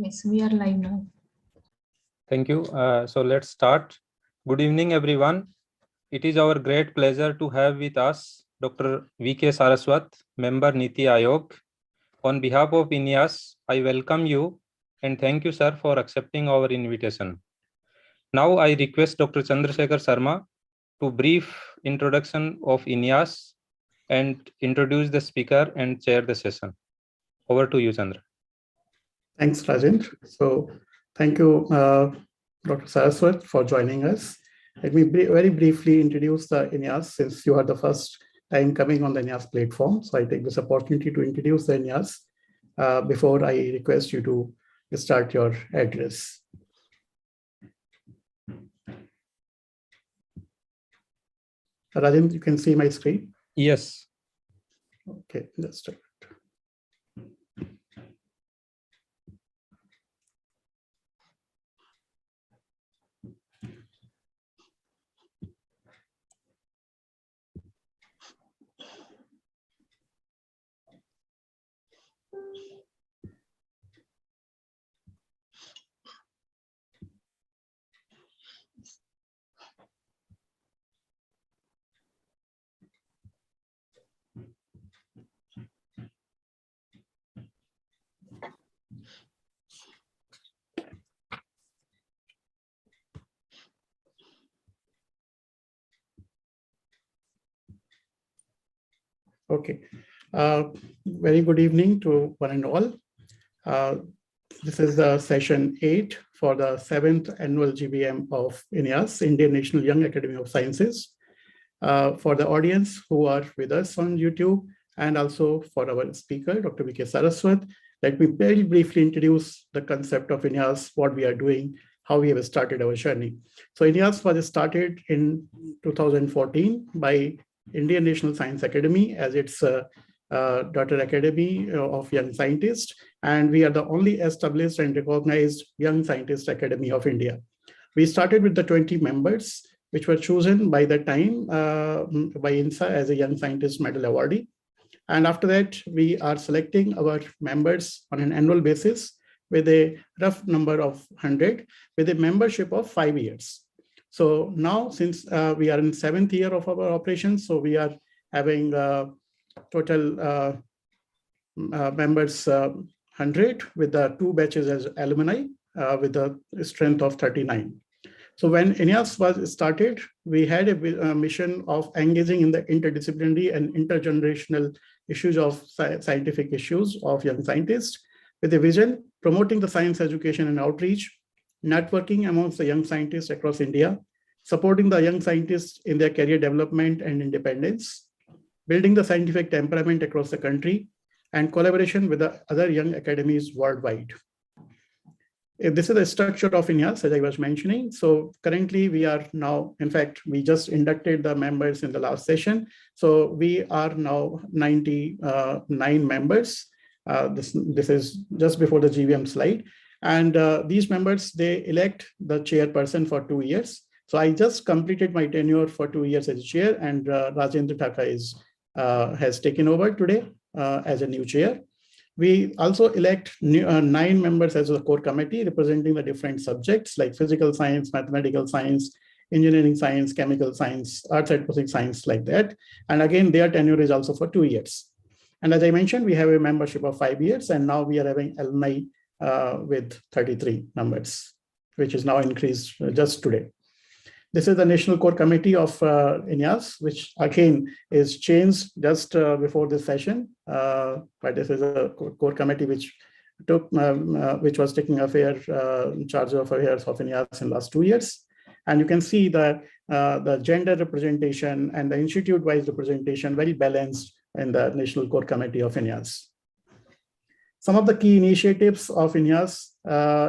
Yes, we are live now. Thank you. So let's start. Good evening, everyone. It is our great pleasure to have with us Dr. K Saraswat, Member NITI Aayog. On behalf of INYAS, I welcome you and thank you, sir, for accepting our invitation. Now I request Dr. Chandrasekhar Sharma to brief introduction of INYAS and introduce the speaker and chair the session. Over to you, Chandra. Thanks, Rajendra. So thank you, Dr. Saraswat, for joining us. Let me very briefly introduce the INYAS, since you are the first time coming on the INYAS platform. So I take this opportunity to introduce the INYAS before I request you to start your address. Rajendra, you can see my screen? Yes. Okay, let's start. Okay, very good evening to one and all. This is the session 8 for the 7th annual GBM of INYAS, Indian National Young Academy of Sciences. For the audience who are with us on YouTube and also for our speaker, Dr. K Saraswat, let me very briefly introduce the concept of INYAS, what we are doing, how we have started our journey. So INYAS was started in 2014 by Indian National Science Academy as its daughter academy of young scientists, and we are the only established and recognized young scientist academy of India. We started with the 20 members, which were chosen by the time by INSA as a young scientist medal awardee. And after that, we are selecting our members on an annual basis with a rough number of 100 with a membership of 5 years. So now, since we are in 7th year of our operations, so we are having total members 100 with the 2 batches as alumni with a strength of 39. So when INYAS was started, we had a mission of engaging in the interdisciplinary and intergenerational issues of scientific issues of young scientists with a vision promoting the science education and outreach, networking amongst the young scientists across India, supporting the young scientists in their career development and independence, building the scientific temperament across the country, and collaboration with the other young academies worldwide. This is the structure of INYAS, as I was mentioning. So currently we are now, in fact, we just inducted the members in the last session. So we are now 99 members. This is just before the GBM slide. And these members, they elect the chairperson for 2 years. So I just completed my tenure for 2 years as chair, and Rajendra Thaka has taken over today as a new chair. We also elect 9 members as a core committee representing the different subjects like physical science, mathematical science, engineering science, chemical science, arts and physics science, like that. And again, their tenure is also for 2 years. And as I mentioned, we have a membership of 5 years, and now we are having alumni with 33 members, which is now increased just today. This is the National Core Committee of INYAS, which again is changed just before this session. But this is a core committee which was taking charge of affairs of INYAS in the last 2 years. And you can see that the gender representation and the institute-wise representation very balanced in the National Core Committee of INYAS. Some of the key initiatives of INYAS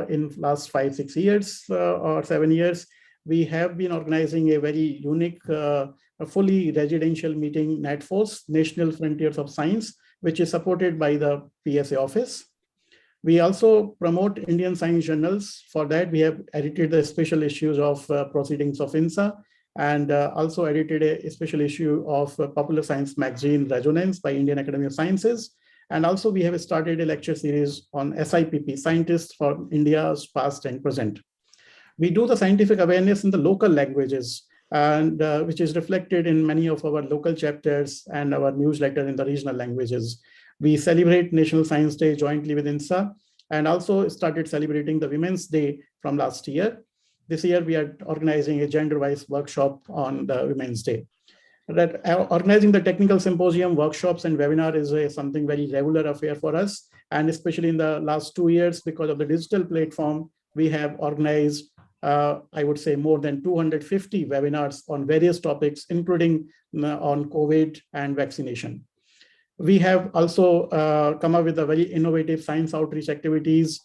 in last 5-6 years or 7 years, we have been organizing a very unique, fully residential meeting, NATFOS, National Frontiers of Science, which is supported by the PSA office. We also promote Indian science journals. For that, we have edited the special issues of Proceedings of INSA, and also edited a special issue of Popular Science magazine, Resonance, by Indian Academy of Sciences. And also we have started a lecture series on SIPP, Scientists for India's Past and Present. We do the scientific awareness in the local languages, and which is reflected in many of our local chapters and our newsletter in the regional languages. We celebrate National Science Day jointly with INSA, and also started celebrating the Women's Day from last year. This year, we are organizing a gender-wise workshop on the Women's Day. Organizing the technical symposium, workshops, and webinar is something very regular affair for us. And especially in the last 2 years, because of the digital platform, we have organized, I would say, more than 250 webinars on various topics, including on COVID and vaccination. We have also come up with a very innovative science outreach activities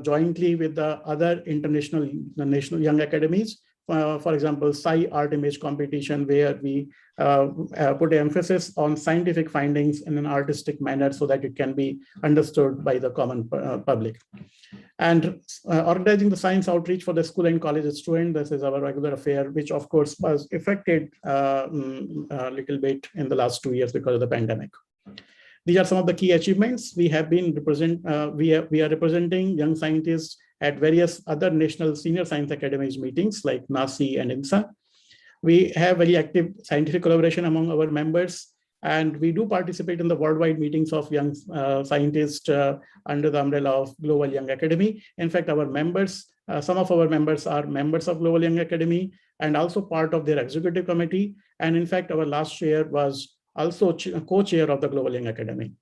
jointly with the other international national young academies. For example, Sci Art Image competition, where we put emphasis on scientific findings in an artistic manner so that it can be understood by the common public. And organizing the science outreach for the school and college students, this is our regular affair, which of course was affected a little bit in the last 2 years because of the pandemic. These are some of the key achievements. We have been we are representing young scientists at various other national senior science academies meetings like NASI and INSA. We have very active scientific collaboration among our members, and we do participate in the worldwide meetings of young scientists under the umbrella of Global Young Academy. In fact, our members, some of our members are members of Global Young Academy and also part of their executive committee. And in fact, our last chair was also co-chair of the Global Young Academy.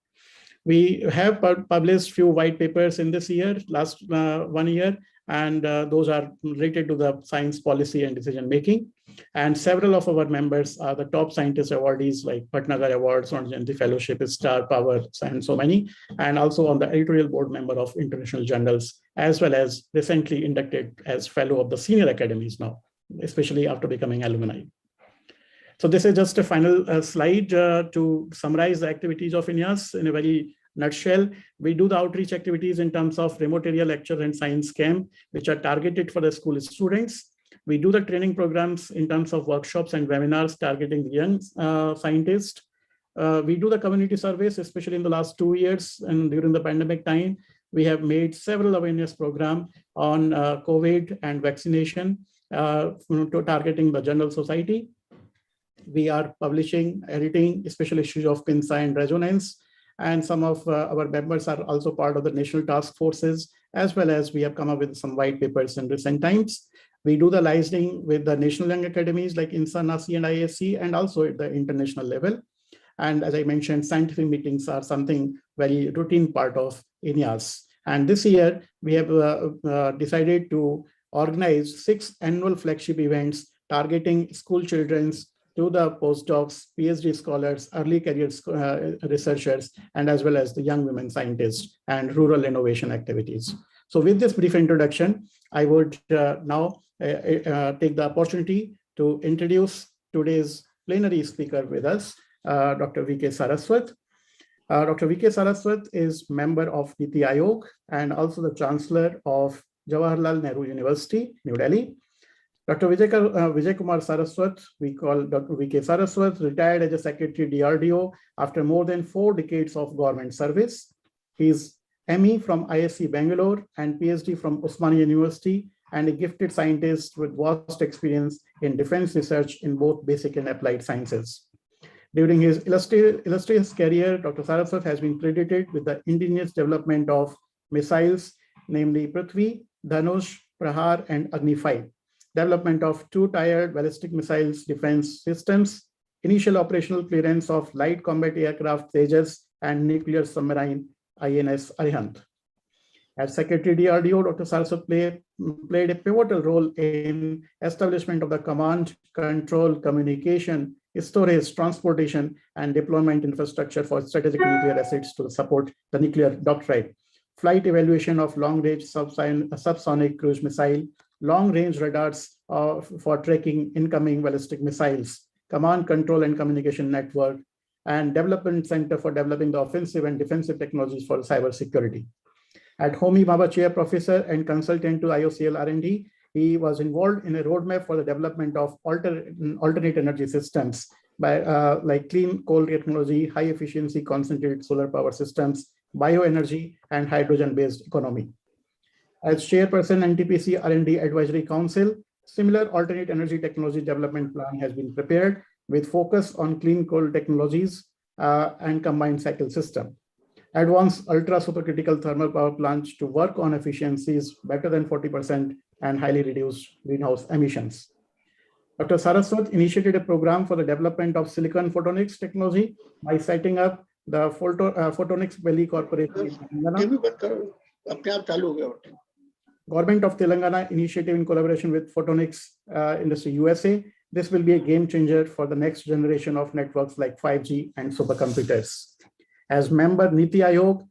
We have published few white papers in this year, last 1 year, and those are related to the science policy and decision making. And several of our members are the top scientist awardees like Bhatnagar Awards, on Jayanti Fellowship, Star Power, and so many, and also on the editorial board member of international journals, as well as recently inducted as fellow of the senior academies now, especially after becoming alumni. So this is just a final slide to summarize the activities of INYAS in a very nutshell. We do the outreach activities in terms of remote area lecture and science camp, which are targeted for the school students. We do the training programs in terms of workshops and webinars targeting the young scientists. We do the community surveys, especially in the last 2 years and during the pandemic time. We have made several awareness programs on COVID and vaccination to targeting the general society. We are publishing, editing special issues of PINSA and Resonance, and some of our members are also part of the national task forces, as well as we have come up with some white papers in recent times. We do the liaising with the national young academies like INSA, NASI, and ISC, and also at the international level. And as I mentioned, scientific meetings are something very routine part of INYAS. And this year, we have decided to organize 6 annual flagship events targeting school children's to the postdocs, PhD scholars, early career researchers, and as well as the young women scientists and rural innovation activities. So with this brief introduction, I would now take the opportunity to introduce today's plenary speaker with us, Dr. V K Saraswat. Dr. V K Saraswat is member of NITI Aayog and also the Chancellor of Jawaharlal Nehru University, New Delhi. Dr. Vijay Kumar Saraswat, we call Dr. V K Saraswat, retired as a Secretary DRDO after more than 4 decades of government service. He is ME from ISC Bangalore and PhD from Osmania University, and a gifted scientist with vast experience in defense research in both basic and applied sciences. During his illustrious career, Dr. Saraswat has been credited with the indigenous development of missiles, namely Prithvi, Dhanush, Prahar, and Agni 5. Development of 2-tiered ballistic missiles defense systems, initial operational clearance of light combat aircraft Tejas and nuclear submarine INS Arihant. As Secretary DRDO, Dr. Saraswat played a pivotal role in establishment of the command, control, communication, storage, transportation, and deployment infrastructure for strategic nuclear assets to support the nuclear doctrine, flight evaluation of long-range subsonic cruise missile, long-range radars for tracking incoming ballistic missiles, command, control, and communication network, and development center for developing the offensive and defensive technologies for cybersecurity. At Homi Bhabha Chair Professor and Consultant to IOCL R&D, he was involved in a roadmap for the development of alternate energy systems by like clean coal technology, high efficiency concentrated solar power systems, bioenergy, and hydrogen-based economy. As chairperson NTPC R&D Advisory Council, similar alternate energy technology development plan has been prepared with focus on clean coal technologies and combined cycle system. Advanced ultra supercritical thermal power plants to work on efficiencies better than 40% and highly reduced greenhouse emissions. Dr. Saraswat initiated a program for the development of silicon photonics technology by setting up the Photonics Valley Corporation in Telangana. Government of Telangana initiative in collaboration with Photonics Industry USA. This will be a game changer for the next generation of networks like 5G and supercomputers. As member NITI Aayog,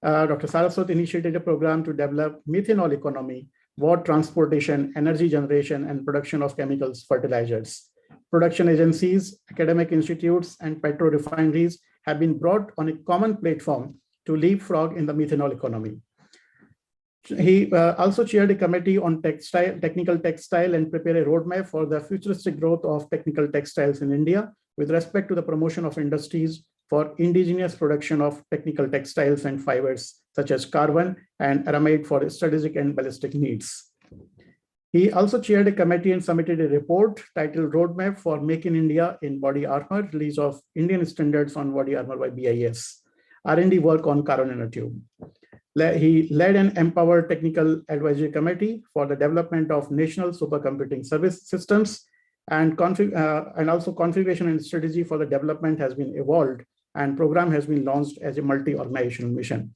Dr. Saraswat initiated a program to develop methanol economy, water transportation, energy generation, and production of chemicals, fertilizers. Production agencies, academic institutes, and petro refineries have been brought on a common platform to leapfrog in the methanol economy. He also chaired a committee on technical textile and prepare a roadmap for the futuristic growth of technical textiles in India with respect to the promotion of industries for indigenous production of technical textiles and fibers such as carbon and aramid for strategic and ballistic needs. He also chaired a committee and submitted a report titled Roadmap for Make in India in Body Armor, release of Indian standards on body armor by BIS, R&D work on carbon nanotube. He led an empowered technical advisory committee for the development of national supercomputing service systems and also configuration and strategy for the development has been evolved and program has been launched as a multi-organizational mission.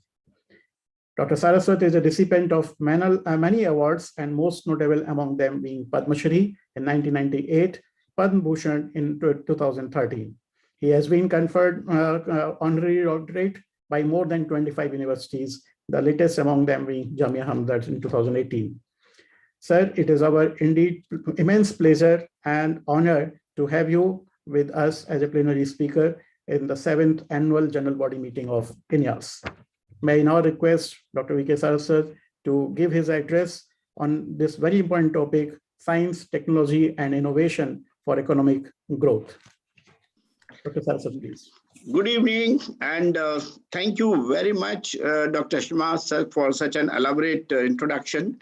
Dr. Saraswat is a recipient of many awards and most notable among them being Padma Shri in 1998, Padma Bhushan in 2013. He has been conferred honorary doctorate by more than 25 universities, the latest among them being Jamia Hamdard in 2018. Sir, it is our indeed immense pleasure and honor to have you with us as a plenary speaker in the 7th annual general body meeting of INYAS. May I now request Dr. V.K. Saraswat to give his address on this very important topic, science, technology, and innovation for economic growth. Dr. Saraswat, please. Good evening, and thank you very much, Dr. Sharma, sir, for such an elaborate introduction.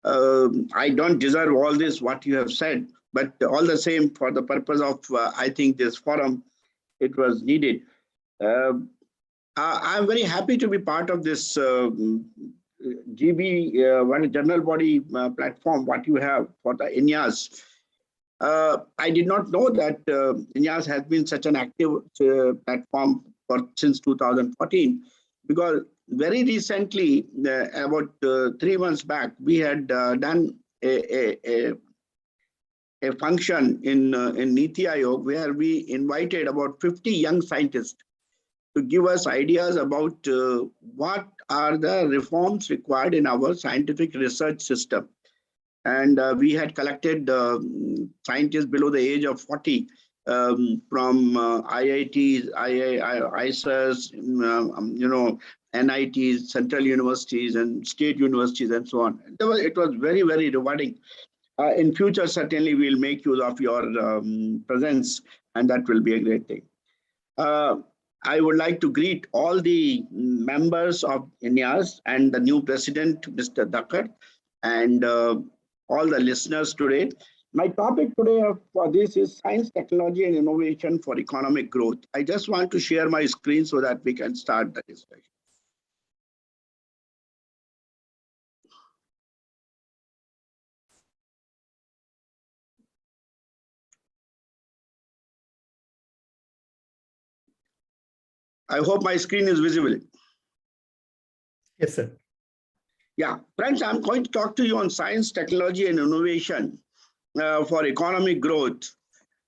I don't deserve all this, what you have said, but all the same, for the purpose of, I think, this forum, it was needed. I'm very happy to be part of this one general body platform, what you have for the INYAS. I did not know that INYAS has been such an active platform since 2014, because very recently, about 3 months back, we had done a function in NITI Aayog where we invited about 50 young scientists to give us ideas about what are the reforms required in our scientific research system. And we had collected scientists below the age of 40 from IITs, IISers, NITs, central universities and state universities and so on. It was very, very rewarding. In future, certainly we'll make use of your presence, and that will be a great thing. I would like to greet all the members of INYAS and the new president, Mr. Dakar, and all the listeners today. My topic today for this is science, technology, and innovation for economic growth. I just want to share my screen so that we can start the discussion. I hope my screen is visible. Yes, sir. Yeah, friends, I'm going to talk to you on science, technology, and innovation for economic growth.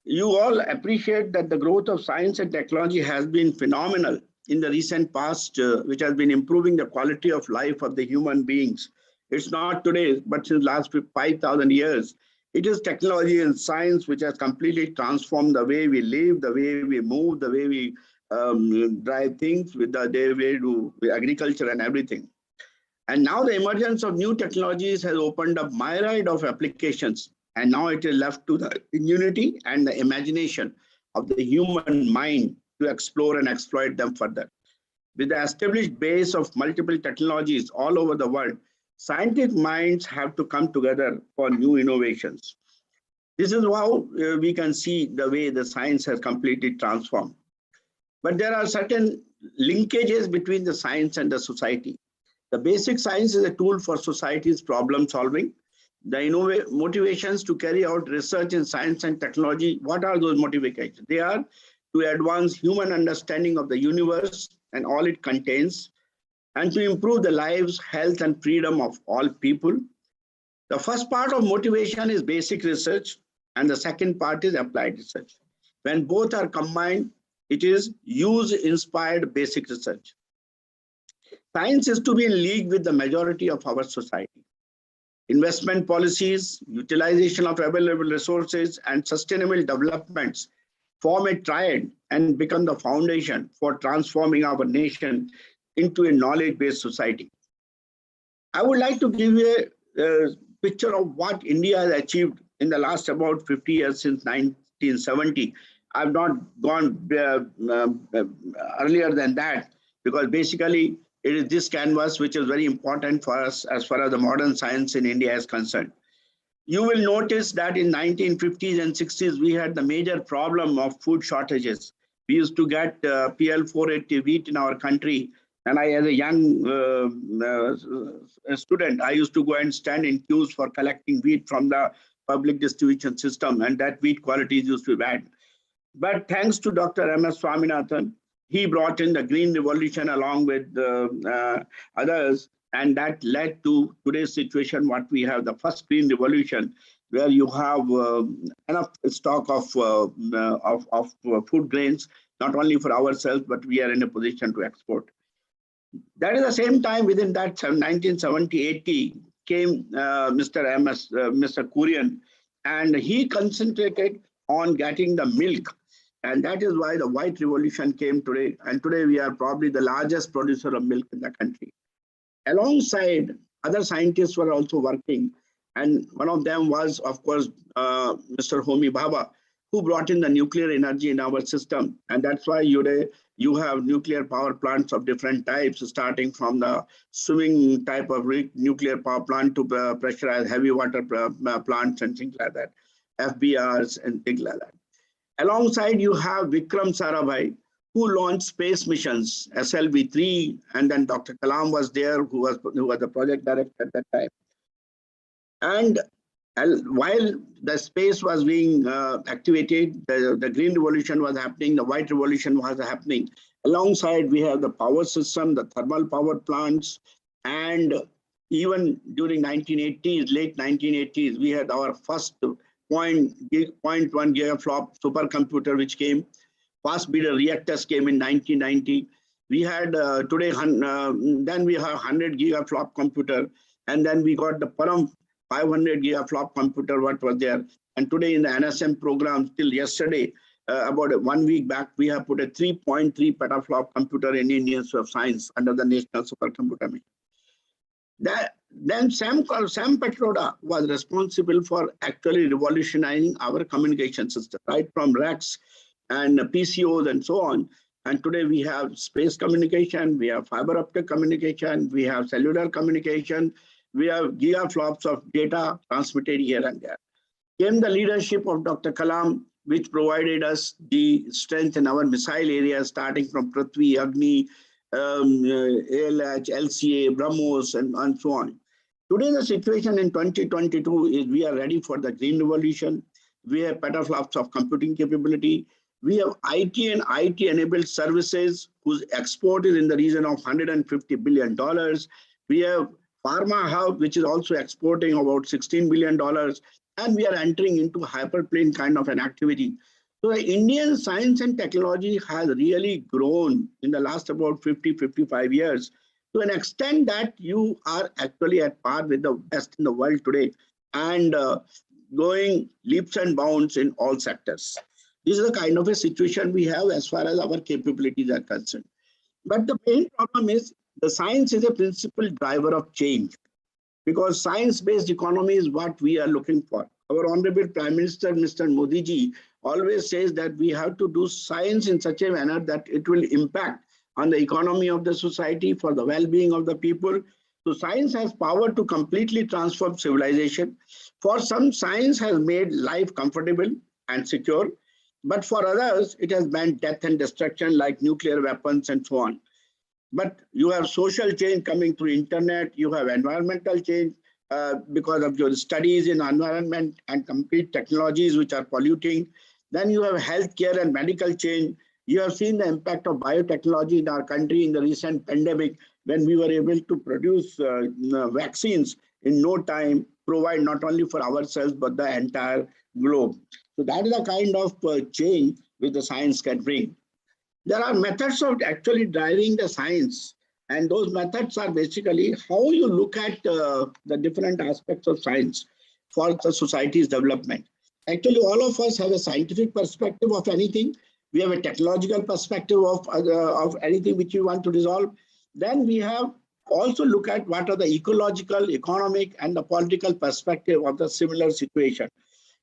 You all appreciate that the growth of science and technology has been phenomenal in the recent past, which has been improving the quality of life of the human beings. It's not today, but since last 5,000 years. It is technology and science which has completely transformed the way we live, the way we move, the way we drive things, with the way we do agriculture and everything. And now the emergence of new technologies has opened up myriad of applications. And now it is left to the ingenuity and the imagination of the human mind to explore and exploit them further. With the established base of multiple technologies all over the world, scientific minds have to come together for new innovations. This is how we can see the way the science has completely transformed. But there are certain linkages between the science and the society. The basic science is a tool for society's problem solving. The motivations to carry out research in science and technology, what are those motivations? They are to advance human understanding of the universe and all it contains, and to improve the lives, health, and freedom of all people. The first part of motivation is basic research, and the second part is applied research. When both are combined, it is use-inspired basic research. Science is to be in league with the majority of our society. Investment policies, utilization of available resources, and sustainable developments form a triad and become the foundation for transforming our nation into a knowledge-based society. I would like to give you a picture of what India has achieved in the last about 50 years since 1970. I've not gone earlier than that, because basically it is this canvas which is very important for us as far as the modern science in India is concerned. You will notice that in 1950s and 60s, we had the major problem of food shortages. We used to get PL480 wheat in our country. And I, as a young student, I used to go and stand in queues for collecting wheat from the public distribution system, and that wheat qualities used to be bad. But thanks to Dr. M.S. Swaminathan, he brought in the Green Revolution along with others, and that led to today's situation, what we have, the first Green Revolution, where you have enough stock of food grains, not only for ourselves, but we are in a position to export. That is the same time, within that 1970-80 came Mr. Kurian, and he concentrated on getting the milk. And that is why the White Revolution came today. And today we are probably the largest producer of milk in the country. Alongside, other scientists were also working. And one of them was, of course, Mr. Homi Bhabha, who brought in the nuclear energy in our system. And that's why today you have nuclear power plants of different types, starting from the swimming type of nuclear power plant to pressurized heavy water plants and things like that, FBRs and things like that. Alongside, you have Vikram Sarabhai, who launched space missions, SLV-3, and then Dr. Kalam was there, who was the project director at that time. And while the space was being activated, the Green Revolution was happening, the White Revolution was happening. Alongside, we have the power system, the thermal power plants, and even during 1980s, late 1980s, we had our first 0.1 gigaflop supercomputer, which came. Fast breeder reactors came in 1990. We had today, then we have 100 gigaflop computer, and then we got the Param 500 gigaflop computer, what was there. And today in the NSM program, till yesterday, about 1 week back, we have put a 3.3 petaflop computer in Indian Institute of Science under the National Supercomputer Mission. Then Sam Petroda was responsible for actually revolutionizing our communication system, right from REX and PCOs and so on. And today we have space communication, we have fiber optic communication, we have cellular communication, we have gigaflops of data transmitted here and there. Came the leadership of Dr. Kalam, which provided us the strength in our missile area, starting from Prithvi, Agni, ALH, LCA, BrahMos, and so on. Today, the situation in 2022 is we are ready for the Green Revolution. We have petaflops of computing capability. We have IT and IT-enabled services whose export is in the region of $150 billion. We have Pharma Hub, which is also exporting about $16 billion. And we are entering into hyperplane kind of an activity. So the Indian science and technology has really grown in the last about 50-55 years to an extent that you are actually at par with the best in the world today and going leaps and bounds in all sectors. This is the kind of a situation we have as far as our capabilities are concerned. But the main problem is the science is a principal driver of change, because science-based economy is what we are looking for. Our Honorable Prime Minister, Mr. Modi ji, always says that we have to do science in such a manner that it will impact on the economy of the society, for the well-being of the people. So science has power to completely transform civilization. For some, science has made life comfortable and secure, but for others, it has meant death and destruction like nuclear weapons and so on. But you have social change coming through internet, you have environmental change because of your studies in environment and complete technologies which are polluting. Then you have healthcare and medical change. You have seen the impact of biotechnology in our country in the recent pandemic, when we were able to produce vaccines in no time, provide not only for ourselves, but the entire globe. So that is the kind of change which the science can bring. There are methods of actually driving the science, and those methods are basically how you look at the different aspects of science for the society's development. Actually, all of us have a scientific perspective of anything. We have a technological perspective of anything which we want to resolve. Then we have also look at what are the ecological, economic, and the political perspective of the similar situation.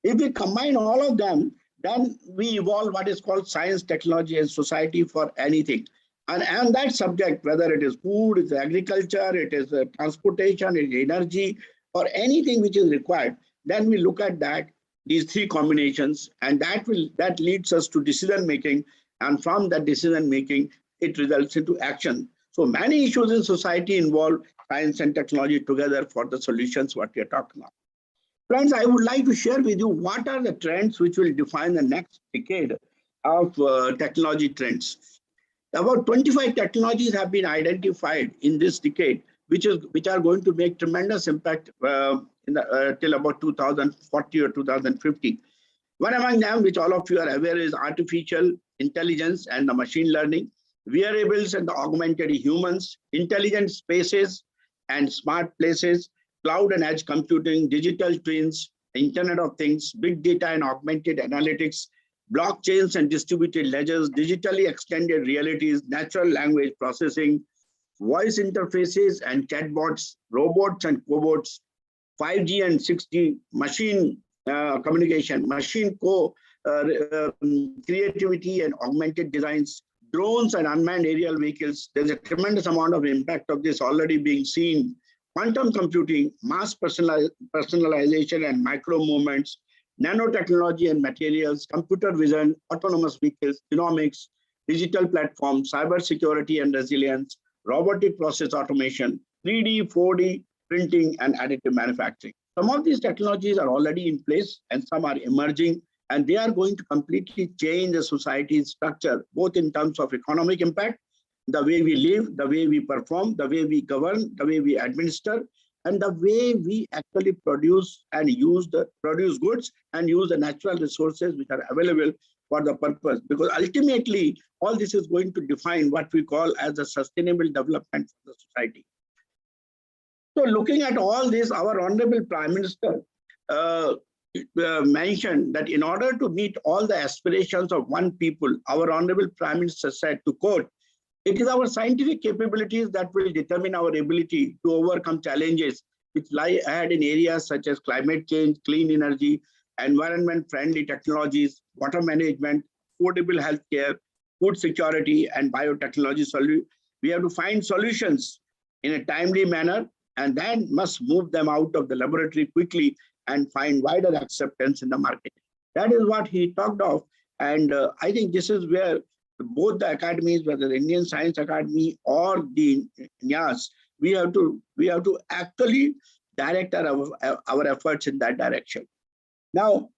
If we combine all of them, then we evolve what is called science, technology, and society for anything. And that subject, whether it is food, it's agriculture, it is transportation, it is energy, or anything which is required, then we look at that, these three combinations, and that leads us to decision making, and from that decision making, it results into action. So many issues in society involve science and technology together for the solutions what we are talking about. Friends, I would like to share with you what are the trends which will define the next decade of technology trends. About 25 technologies have been identified in this decade, which are going to make tremendous impact till about 2040 or 2050. One among them, which all of you are aware, is artificial intelligence and the machine learning, wearables and the augmented humans, intelligent spaces and smart places, cloud and edge computing, digital twins, Internet of Things, big data and augmented analytics, blockchains and distributed ledgers, digitally extended realities, natural language processing, voice interfaces and chatbots, robots and cobots, 5G and 6G, machine communication, machine creativity and augmented designs, drones and unmanned aerial vehicles. There's a tremendous amount of impact of this already being seen. Quantum computing, mass personalization and micro movements, nanotechnology and materials, computer vision, autonomous vehicles, genomics, digital platforms, cyber security and resilience, robotic process automation, 3D, 4D, printing, and additive manufacturing. Some of these technologies are already in place and some are emerging, and they are going to completely change the society's structure, both in terms of economic impact, the way we live, the way we perform, the way we govern, the way we administer, and the way we actually produce and produce goods and use the natural resources which are available for the purpose. Because ultimately, all this is going to define what we call as the sustainable development for the society. So looking at all this, our Honorable Prime Minister mentioned that in order to meet all the aspirations of one people, our Honorable Prime Minister said, to quote, "It is our scientific capabilities that will determine our ability to overcome challenges which lie ahead in areas such as climate change, clean energy, environment-friendly technologies, water management, affordable healthcare, food security, and biotechnology. We have to find solutions in a timely manner and then must move them out of the laboratory quickly and find wider acceptance in the market." That is what he talked of. And I think this is where both the academies, whether the Indian Science Academy or the INYAS, we have to actually direct our efforts in that direction. Now,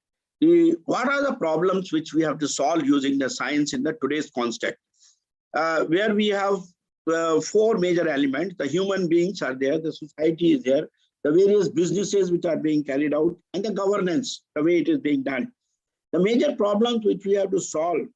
what are the problems which we have to solve using the science in the today's context? Where we have four major elements. The human beings are there, the society is there, the various businesses which are being carried out, and the governance, the way it is being done. The major problems which we have to solve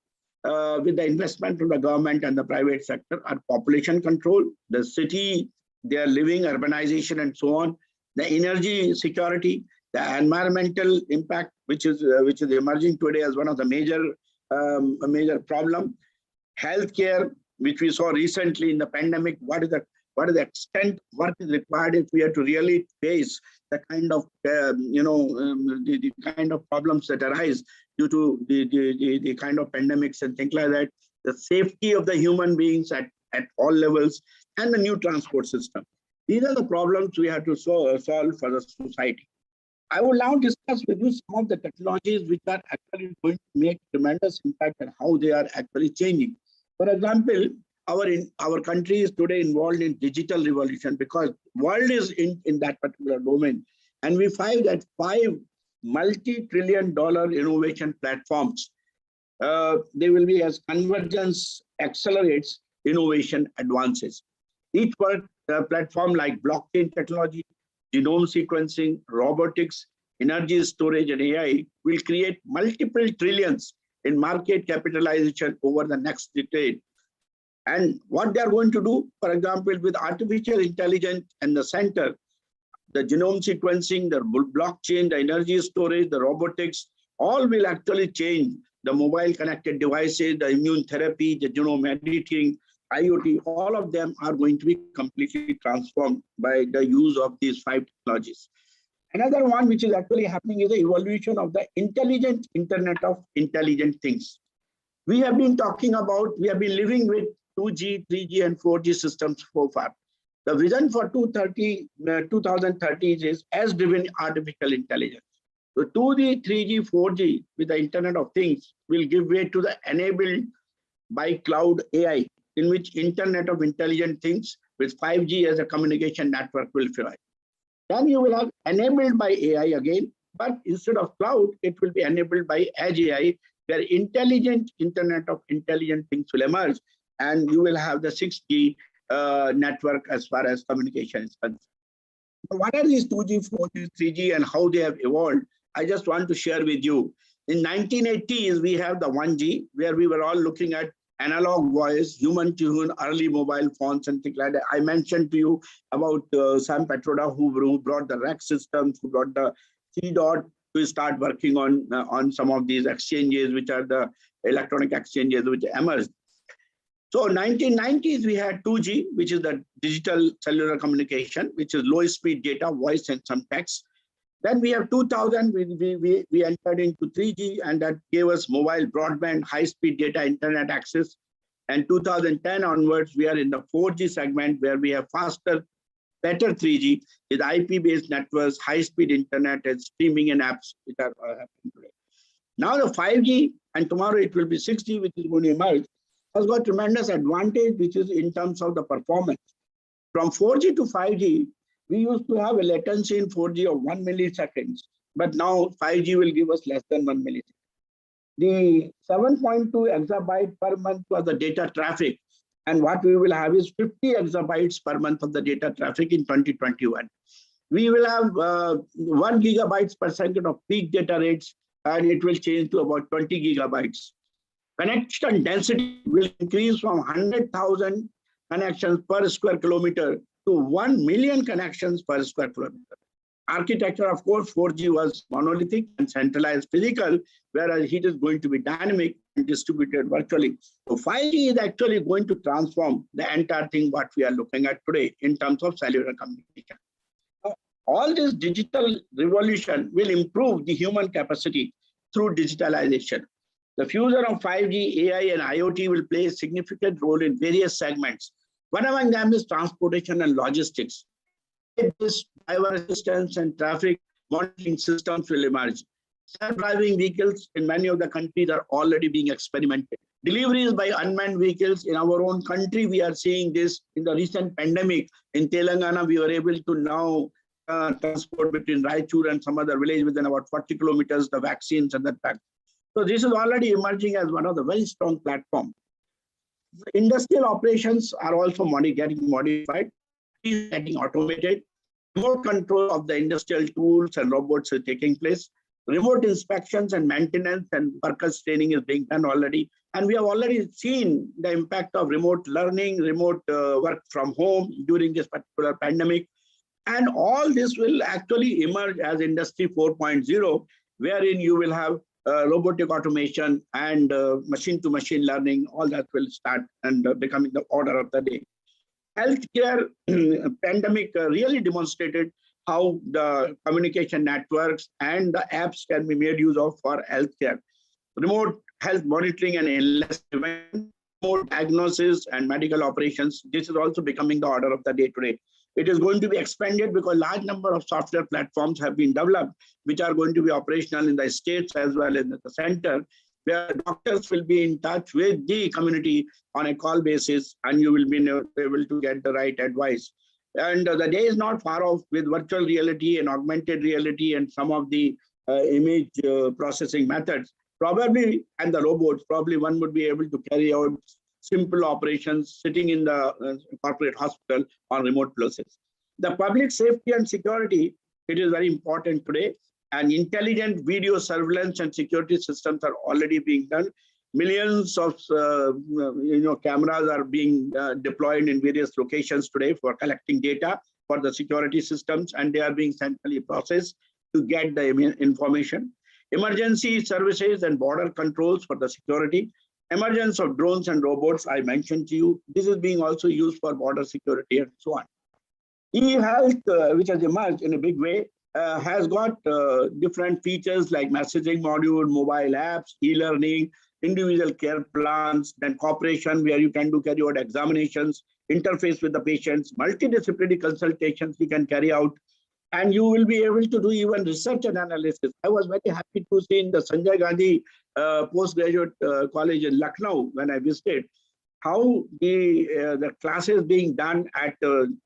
with the investment from the government and the private sector are population control, the city, their living, urbanization, and so on, the energy security, the environmental impact, which is emerging today as one of the major problem, healthcare, which we saw recently in the pandemic. What is the what is the extent work is required if we are to really face the kind of the kind of problems that arise due to the kind of pandemics and things like that, the safety of the human beings at all levels, and the new transport system. These are the problems we have to solve for the society. I will now discuss with you some of the technologies which are actually going to make tremendous impact and how they are actually changing. For example, our country is today involved in digital revolution because world is in that particular domain. And we find that 5 multi-trillion-dollar innovation platforms, they will be as convergence accelerates innovation advances. Each platform like blockchain technology, genome sequencing, robotics, energy storage, and AI will create multiple trillions in market capitalization over the next decade. And what they are going to do, for example, with artificial intelligence and the center, the genome sequencing, the blockchain, the energy storage, the robotics, all will actually change the mobile connected devices, the immune therapy, the genome editing, IoT, all of them are going to be completely transformed by the use of these 5 technologies. Another one which is actually happening is the evolution of the intelligent Internet of Intelligent Things. We have been living with 2G, 3G, and 4G systems so far. The vision for 2030 is edge-driven artificial intelligence. So 2G, 3G, 4G with the Internet of Things will give way to the enabled by cloud AI, in which Internet of Intelligent Things with 5G as a communication network will thrive. Then you will have enabled by AI again, but instead of cloud, it will be enabled by edge AI, where intelligent Internet of Intelligent Things will emerge, and you will have the 6G network as far as communication is concerned. So what are these 2G, 4G, 3G, and how they have evolved? I just want to share with you. In 1980s, we have the 1G, where we were all looking at analog voice, human to human, early mobile phones, and things like that. I mentioned to you about Sam Petroda, who brought the rack systems, who brought the C-Dot to start working on some of these exchanges, which are the electronic exchanges which emerged. So 1990s, we had 2G, which is the digital cellular communication, which is low speed data, voice, and some text. Then we have 2000, we entered into 3G, and that gave us mobile broadband, high-speed data, internet access. And 2010 onwards, we are in the 4G segment where we have faster, better 3G with IP-based networks, high-speed internet, and streaming and apps which are happening today. Now the 5G, and tomorrow it will be 6G, which is going to emerge, has got tremendous advantage, which is in terms of the performance. From 4G to 5G, we used to have a latency in 4G of 1 millisecond, but now 5G will give us less than 1 millisecond. The 7.2 exabyte per month was the data traffic, and what we will have is 50 exabytes per month of the data traffic in 2021. We will have 1 gigabytes per second of peak data rates, and it will change to about 20 gigabytes. Connection density will increase from 100,000 connections per square kilometer to 1 million connections per square kilometer. Architecture, of course, 4G was monolithic and centralized physical, whereas it is going to be dynamic and distributed virtually. So 5G is actually going to transform the entire thing what we are looking at today in terms of cellular communication. All this digital revolution will improve the human capacity through digitalization. The fusion of 5G, AI, and IoT will play a significant role in various segments. One among them is transportation and logistics. This driver assistance and traffic monitoring systems will emerge. Self-driving vehicles in many of the countries are already being experimented. Deliveries by unmanned vehicles in our own country, we are seeing this in the recent pandemic. In Telangana, we were able to now transport between Raichur and some other village within about 40 kilometers, the vaccines and that fact. So this is already emerging as one of the very strong platforms. Industrial operations are also getting modified, getting automated. Remote control of the industrial tools and robots is taking place. Remote inspections and maintenance and workers training is being done already. And we have already seen the impact of remote learning, remote work from home during this particular pandemic. And all this will actually emerge as Industry 4.0, wherein you will have robotic automation and machine-to-machine learning. All that will start and becoming the order of the day. Healthcare pandemic really demonstrated how the communication networks and the apps can be made use of for healthcare. Remote health monitoring and illness prevention, remote diagnosis and medical operations. This is also becoming the order of the day today. It is going to be expanded because large number of software platforms have been developed, which are going to be operational in the states as well as in the center, where doctors will be in touch with the community on a call basis, and you will be able to get the right advice. And the day is not far off with virtual reality and augmented reality and some of the image processing methods. Probably, and the robots, probably one would be able to carry out simple operations sitting in the corporate hospital on remote places. The public safety and security, it is very important today. And intelligent video surveillance and security systems are already being done. Millions of cameras are being deployed in various locations today for collecting data for the security systems, and they are being centrally processed to get the information. Emergency services and border controls for the security. Emergence of drones and robots, I mentioned to you. This is being also used for border security and so on. E-health, which has emerged in a big way, has got different features like messaging module, mobile apps, e-learning, individual care plans, then cooperation where you can carry out examinations, interface with the patients, multidisciplinary consultations you can carry out, and you will be able to do even research and analysis. I was very happy to see in the Sanjay Gandhi postgraduate college in Lucknow when I visited, how the classes being done at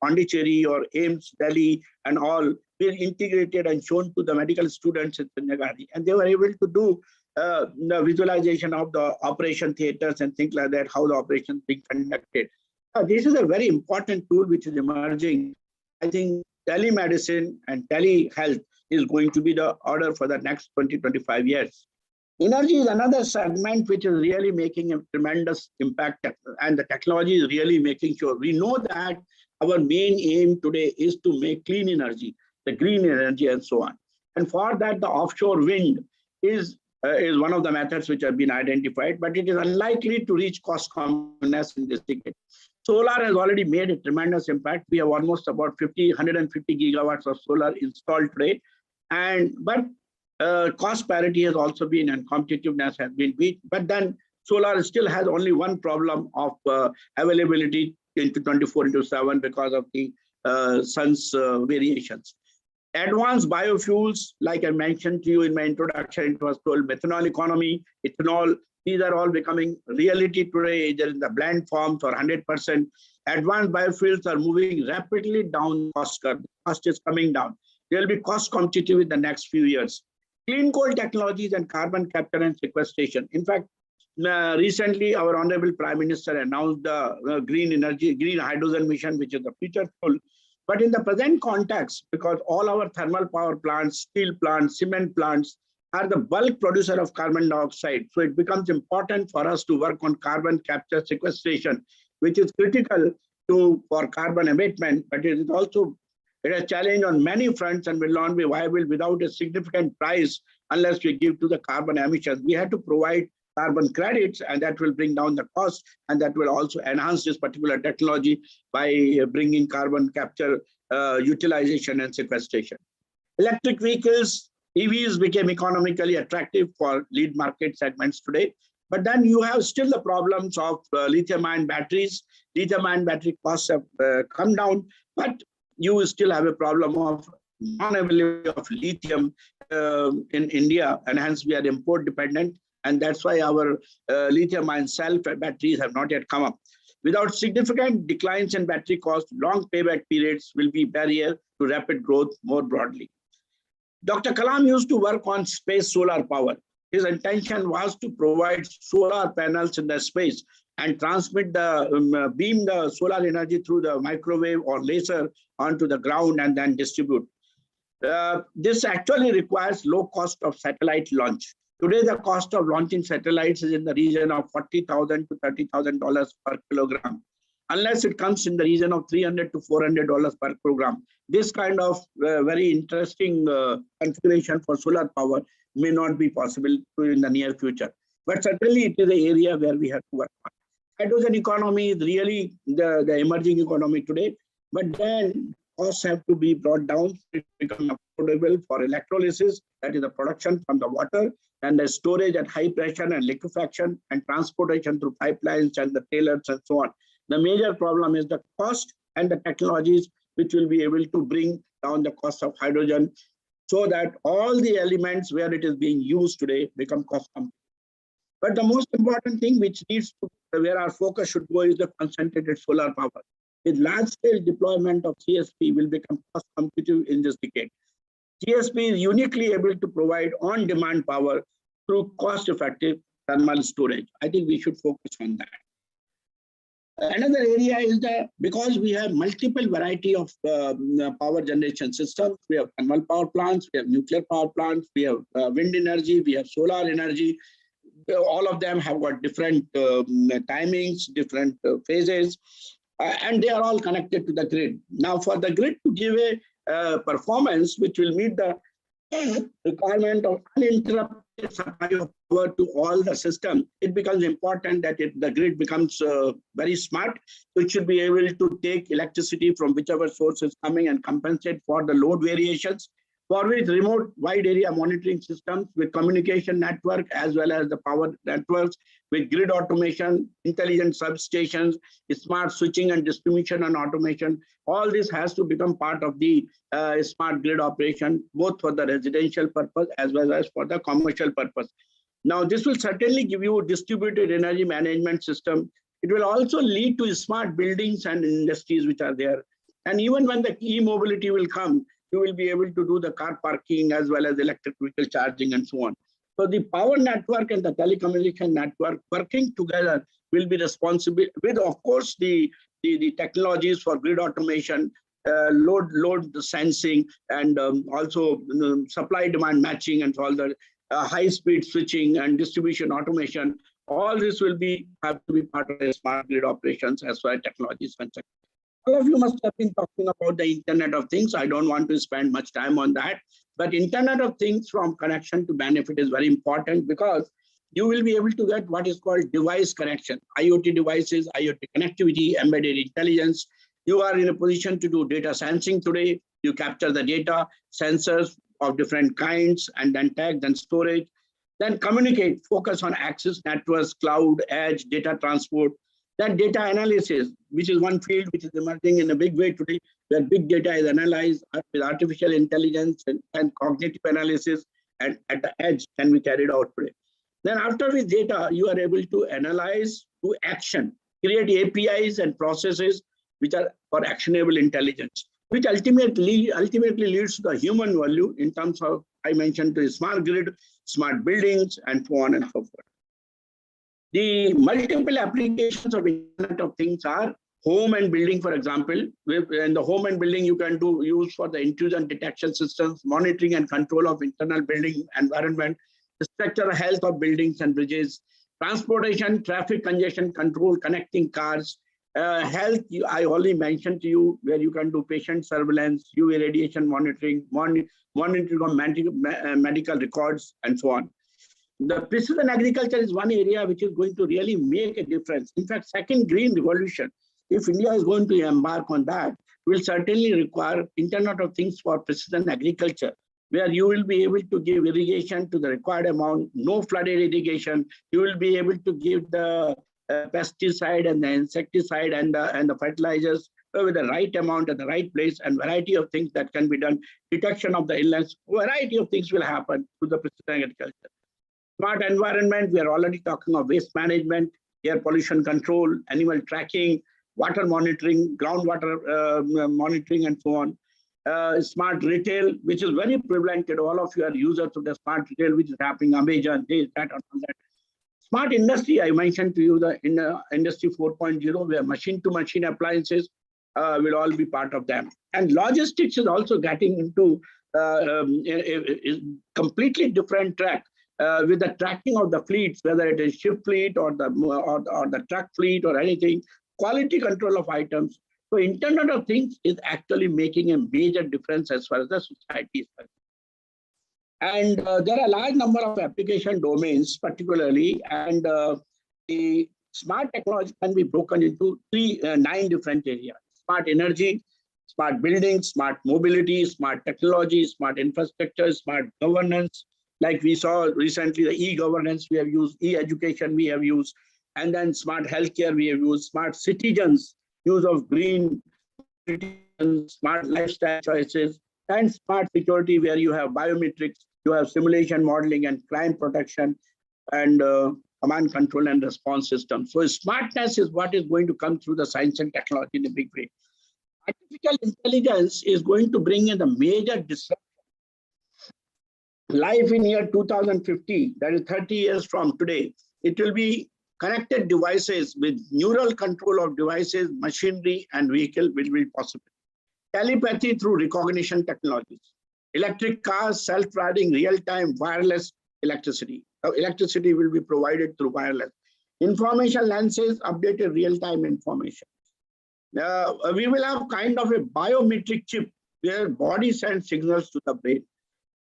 Pondicherry or AIMS, Delhi and all were integrated and shown to the medical students in Sanjay Gandhi. And they were able to do the visualization of the operation theaters and things like that, how the operation being conducted. This is a very important tool which is emerging. I think telemedicine and telehealth is going to be the order for the next 20-25 years. Energy is another segment which is really making a tremendous impact, and the technology is really making sure. We know that our main aim today is to make clean energy, the green energy and so on. And for that, the offshore wind is one of the methods which have been identified, but it is unlikely to reach cost competitiveness in this decade. Solar has already made a tremendous impact. We have almost about 150 gigawatts of solar installed today. But cost parity has also been, and competitiveness has been weak. But then solar still has only one problem of availability into 24/7 because of the sun's variations. Advanced biofuels, like I mentioned to you in my introduction, it was called methanol economy, ethanol. These are all becoming reality today, either in the blend forms or 100%. Advanced biofuels are moving rapidly down the cost curve. The cost is coming down. They will be cost competitive in the next few years. Clean coal technologies and carbon capture and sequestration. In fact, recently our Honorable Prime Minister announced the green hydrogen mission, which is the future fuel. But in the present context, because all our thermal power plants, steel plants, cement plants are the bulk producer of carbon dioxide. So it becomes important for us to work on carbon capture sequestration, which is critical for carbon abatement, but it is also a challenge on many fronts and will not be viable without a significant price unless we give to the carbon emissions. We have to provide carbon credits, and that will bring down the cost, and that will also enhance this particular technology by bringing carbon capture, utilization and sequestration. Electric vehicles, EVs became economically attractive for lead market segments today. But then you have still the problems of lithium-ion batteries. Lithium-ion battery costs have come down, but you still have a problem of non-availability of lithium in India, and hence we are import dependent. And that's why our lithium-ion cell batteries have not yet come up. Without significant declines in battery costs, long payback periods will be barrier to rapid growth more broadly. Dr. Kalam used to work on space solar power. His intention was to provide solar panels in the space and transmit beam the solar energy through the microwave or laser onto the ground and then distribute. This actually requires low cost of satellite launch. Today, the cost of launching satellites is in the region of $40,000 to $30,000 per kilogram, unless it comes in the region of $300 to $400 per kilogram. This kind of very interesting configuration for solar power may not be possible in the near future. But certainly it is an area where we have to work on. hydrogen economy is really the emerging economy today, but then costs have to be brought down to become affordable for electrolysis, that is the production from the water, and the storage at high pressure and liquefaction and transportation through pipelines and the trailers and so on. The major problem is the cost and the technologies which will be able to bring down the cost of hydrogen so that all the elements where it is being used today become cost competitive. But the most important thing which needs to, where our focus should go, is the concentrated solar power. With large-scale deployment of CSP will become cost competitive in this decade. CSP is uniquely able to provide on-demand power through cost-effective thermal storage. I think we should focus on that. Another area is that because we have multiple variety of power generation systems, we have thermal power plants, we have nuclear power plants, we have wind energy, we have solar energy. All of them have got different timings, different phases, and they are all connected to the grid. Now, for the grid to give a performance which will meet the requirement of uninterrupted supply of power to all the system, it becomes important that the grid becomes very smart. So it should be able to take electricity from whichever source is coming and compensate for the load variations. For which remote wide area monitoring systems with communication network as well as the power networks with grid automation, intelligent substations, smart switching and distribution and automation, all this has to become part of the smart grid operation, both for the residential purpose as well as for the commercial purpose. Now, this will certainly give you a distributed energy management system. It will also lead to smart buildings and industries which are there. And even when the e-mobility will come, you will be able to do the car parking as well as electric vehicle charging and so on. So the power network and the telecommunication network working together will be responsible with, of course, the technologies for grid automation, load sensing, and also supply demand matching and all the high speed switching and distribution automation. All this will have to be part of the smart grid operations as far as technology is concerned. All of you must have been talking about the Internet of Things. I don't want to spend much time on that, but Internet of Things from connection to benefit is very important because you will be able to get what is called device connection, IoT devices, IoT connectivity, embedded intelligence. You are in a position to do data sensing today. You capture the data, sensors of different kinds, and then tag, then storage, then communicate, focus on access networks, cloud, edge, data transport. Then data analysis, which is one field which is emerging in a big way today, where big data is analyzed with artificial intelligence and cognitive analysis, and at the edge can be carried out today. Then after with data, you are able to analyze to action, create APIs and processes which are for actionable intelligence, which ultimately leads to the human value in terms of, I mentioned, to smart grid, smart buildings, and so on and so forth. The multiple applications of Internet of Things are home and building, for example. In the home and building, you can use for the intrusion detection systems, monitoring and control of internal building environment, the structural health of buildings and bridges, transportation, traffic congestion control, connecting cars, health. I already mentioned to you where you can do patient surveillance, UV radiation monitoring, monitoring of medical records, and so on. The precision agriculture is one area which is going to really make a difference. In fact, second green revolution, if India is going to embark on that, will certainly require Internet of Things for precision agriculture, where you will be able to give irrigation to the required amount, no flooded irrigation. You will be able to give the pesticide and the insecticide and the fertilizers with the right amount at the right place, and variety of things that can be done. Detection of the illness, variety of things will happen to the precision agriculture. Smart environment, we are already talking of waste management, air pollution control, animal tracking, water monitoring, groundwater monitoring, and so on. Smart retail, which is very prevalent. All of you are users of the smart retail, which is happening Amazon, this, that, and all that. Smart industry, I mentioned to you the industry 4.0, where machine-to-machine appliances will all be part of them. And logistics is also getting into a completely different track. With the tracking of the fleets, whether it is ship fleet or the truck fleet or anything, quality control of items. So Internet of Things is actually making a major difference as far as the society is concerned. And there are a large number of application domains, particularly, and the Smart technology can be broken into 9 different areas: smart energy, smart buildings, smart mobility, smart technology, smart infrastructure, smart governance. Like we saw recently, the e-governance we have used, e-education we have used, and then smart healthcare we have used, smart citizens, use of green, smart lifestyle choices, and smart security where you have biometrics, you have simulation modeling and crime protection, and command control and response system. So smartness is what is going to come through the science and technology in a big way. Artificial intelligence is going to bring in the major disruption. Life in year 2050, that is 30 years from today, it will be connected devices with neural control of devices, machinery, and vehicle will be possible. Telepathy through recognition technologies. Electric cars, self-driving, real-time, wireless electricity. Electricity will be provided through wireless. Information lenses, updated real-time information. We will have kind of a biometric chip where body sends signals to the brain.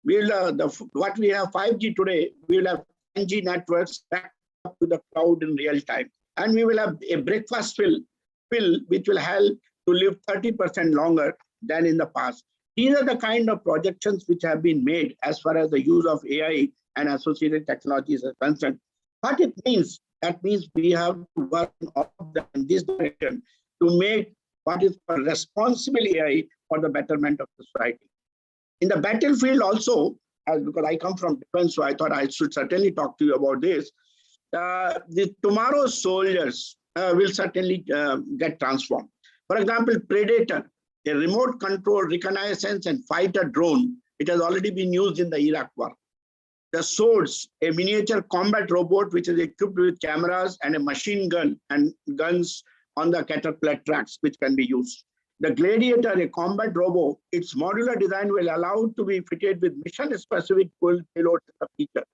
We'll what we have 5G today, we will have 10G networks back up to the cloud in real time, and we will have a breakfast pill which will help to live 30% longer than in the past. These are the kind of projections which have been made as far as the use of AI and associated technologies are concerned. What it means, that means we have to work in this direction to make what is called responsible AI for the betterment of society. In the battlefield also, because I come from defense, so I thought I should certainly talk to you about this. The tomorrow's soldiers will certainly get transformed. For example, Predator, a remote control reconnaissance and fighter drone, it has already been used in the Iraq war. The Swords, a miniature combat robot which is equipped with cameras and a machine gun and guns on the caterpillar tracks, which can be used. The Gladiator, a combat robot, its modular design will allow it to be fitted with mission-specific payloads in the future.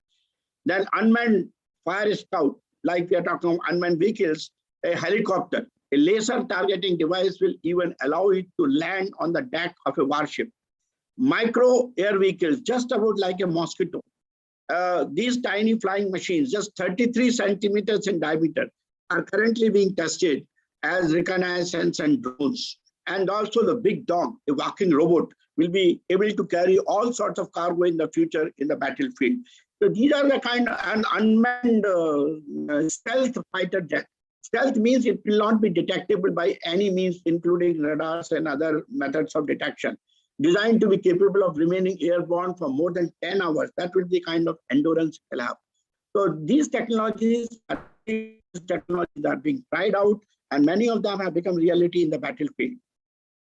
Then unmanned fire scout, like we are talking about unmanned vehicles, a helicopter, a laser targeting device will even allow it to land on the deck of a warship. Micro air vehicles, just about like a mosquito. These tiny flying machines, just 33 centimeters in diameter, are currently being tested as reconnaissance and drones. And also the big dog, a walking robot, will be able to carry all sorts of cargo in the future in the battlefield. So these are the kind of unmanned stealth fighter jet. Stealth means it will not be detectable by any means, including radars and other methods of detection. Designed to be capable of remaining airborne for more than 10 hours. That will be the kind of endurance it will have. So these technologies are being tried out, and many of them have become reality in the battlefield.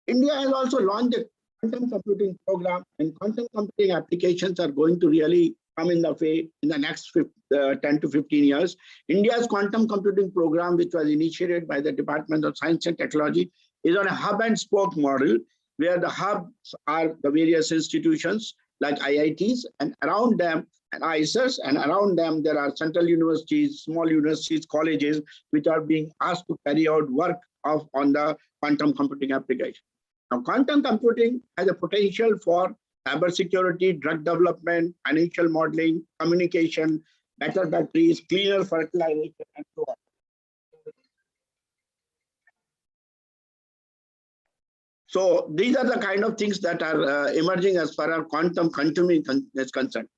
India has also launched a quantum computing program, and quantum computing applications are going to really come in the way in the next 10 to 15 years. India's quantum computing program, which was initiated by the Department of Science and Technology, is on a hub and spoke model, where the hubs are the various institutions like IITs, and around them and ISers, and around them there are central universities, small universities, colleges, which are being asked to carry out work on the quantum computing application. Now, quantum computing has a potential for cybersecurity, drug development, financial modeling, communication, better batteries, cleaner fertilization, and so on. So these are the kind of things that are emerging as far as quantum computing is concerned.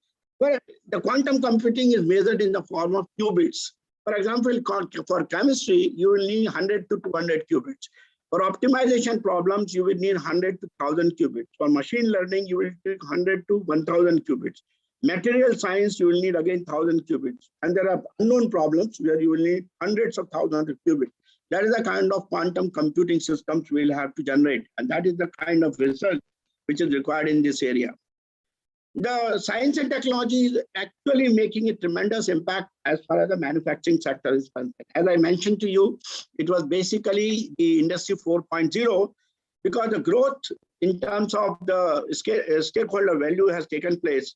But the quantum computing is measured in the form of qubits. For example, for chemistry, you will need 100 to 200 qubits. For optimization problems, you will need 100 to 1000 qubits. For machine learning, you will need 100 to 1000 qubits. Material science, you will need again 1000 qubits. And there are unknown problems where you will need hundreds of thousands of qubits. That is the kind of quantum computing systems we'll have to generate. And that is the kind of research which is required in this area. The science and technology is actually making a tremendous impact as far as the manufacturing sector is concerned. As I mentioned to you, it was basically the industry 4.0, because the growth in terms of the stakeholder value has taken place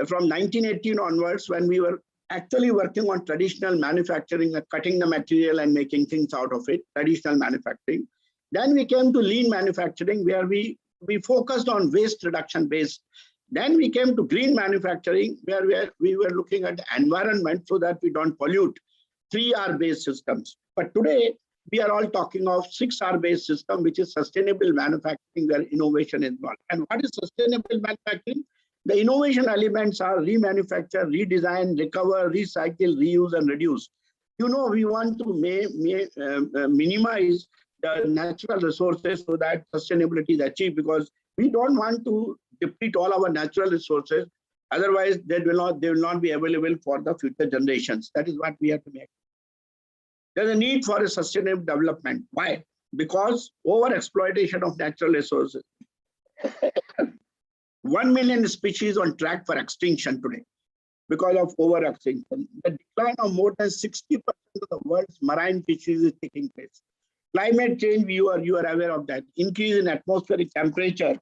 from 1918 onwards, when we were actually working on traditional manufacturing, cutting the material and making things out of it, traditional manufacturing. Then we came to lean manufacturing, where we focused on waste reduction based. Then we came to green manufacturing, where we were looking at the environment so that we don't pollute. 3R based systems. But today, we are all talking of 6R based system, which is sustainable manufacturing, where innovation is involved. And what is sustainable manufacturing? The innovation elements are remanufacture, redesign, recover, recycle, reuse, and reduce. We want to minimize the natural resources so that sustainability is achieved, because we don't want to deplete all our natural resources. Otherwise, they will not be available for the future generations. That is what we have to make. There's a need for a sustainable development. Why? Because over-exploitation of natural resources. 1 million species on track for extinction today because of over-extinction. The decline of more than 60% of the world's marine fisheries is taking place. Climate change, you are aware of that. Increase in atmospheric temperature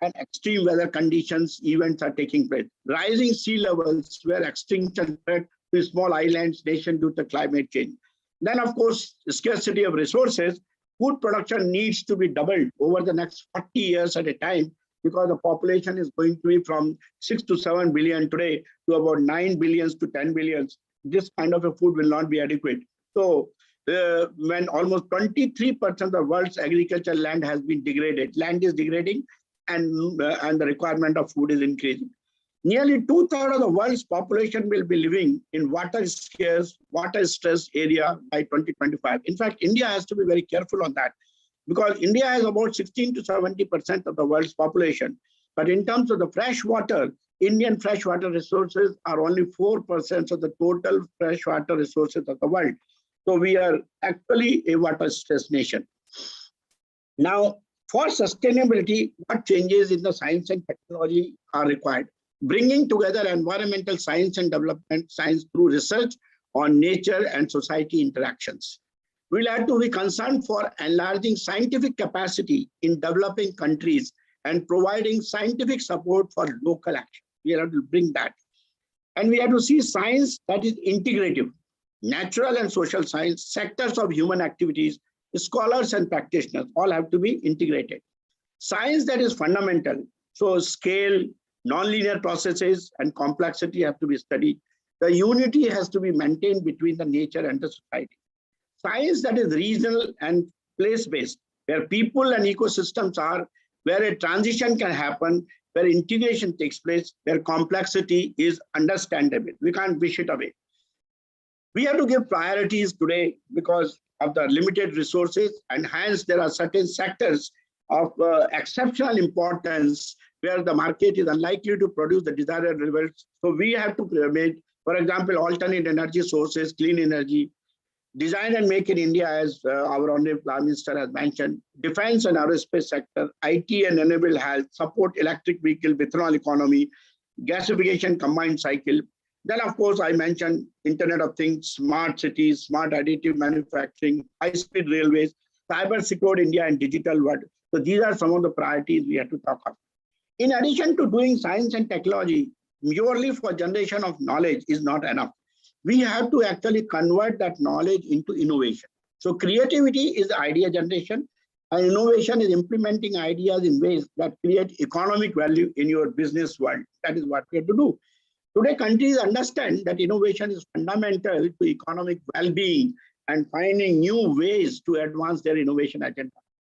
and extreme weather conditions events are taking place. Rising sea levels, where extinction threat to small islands, nation due to climate change. Then, of course, scarcity of resources. Food production needs to be doubled over the next 40 years at a time, because the population is going to be from 6 to 7 billion today to about 9 billions to 10 billions. This kind of a food will not be adequate. So when almost 23% of the world's agricultural land has been degraded, land is degrading, and the requirement of food is increasing. Nearly 2/3 of the world's population will be living in water-scarce, water-stressed area by 2025. In fact, India has to be very careful on that, because India has about 16 to 70% of the world's population. But in terms of the fresh water, Indian freshwater resources are only 4% of the total freshwater resources of the world. So we are actually a water-stressed nation. Now, for sustainability, what changes in the science and technology are required? Bringing together environmental science and development science through research on nature and society interactions. We'll have to be concerned for enlarging scientific capacity in developing countries and providing scientific support for local action. We have to bring that. And we have to see science that is integrative. Natural and social science, sectors of human activities, scholars and practitioners all have to be integrated. Science that is fundamental. So scale, nonlinear processes and complexity have to be studied. The unity has to be maintained between the nature and the society. Science that is regional and place-based, where people and ecosystems are, where a transition can happen, where integration takes place, where complexity is understandable. We can't wish it away. We have to give priorities today because of the limited resources, and hence there are certain sectors of exceptional importance where the market is unlikely to produce the desired results. So we have to make, for example, alternate energy sources, clean energy, design and make in India, as our Honorable Prime Minister has mentioned, defense and aerospace sector, IT and enable health, support electric vehicle, ethanol economy, gasification combined cycle. Then, of course, I mentioned Internet of Things, smart cities, smart additive manufacturing, high-speed railways, cyber secured India and digital world. So these are some of the priorities we have to talk about. In addition to doing science and technology, merely for generation of knowledge is not enough. We have to actually convert that knowledge into innovation. So creativity is idea generation, and innovation is implementing ideas in ways that create economic value in your business world. That is what we have to do. Today, countries understand that innovation is fundamental to economic well-being and finding new ways to advance their innovation agenda.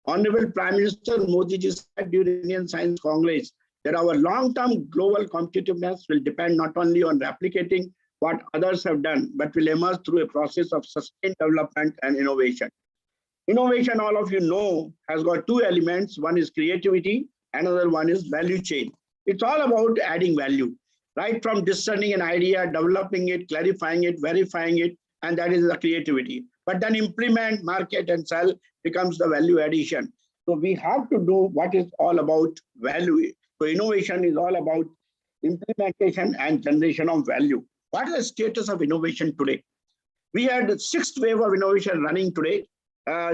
Honorable Prime Minister Modi ji said during Indian Science Congress that our long-term global competitiveness will depend not only on replicating what others have done, but will emerge through a process of sustained development and innovation. Innovation, all of you know, has got two elements. One is creativity, another one is value chain. It's all about adding value, right from discerning an idea, developing it, clarifying it, verifying it, and that is the creativity. But then implement, market, and sell becomes the value addition. So we have to do what is all about value. So innovation is all about implementation and generation of value. What is the status of innovation today? We had the sixth wave of innovation running today,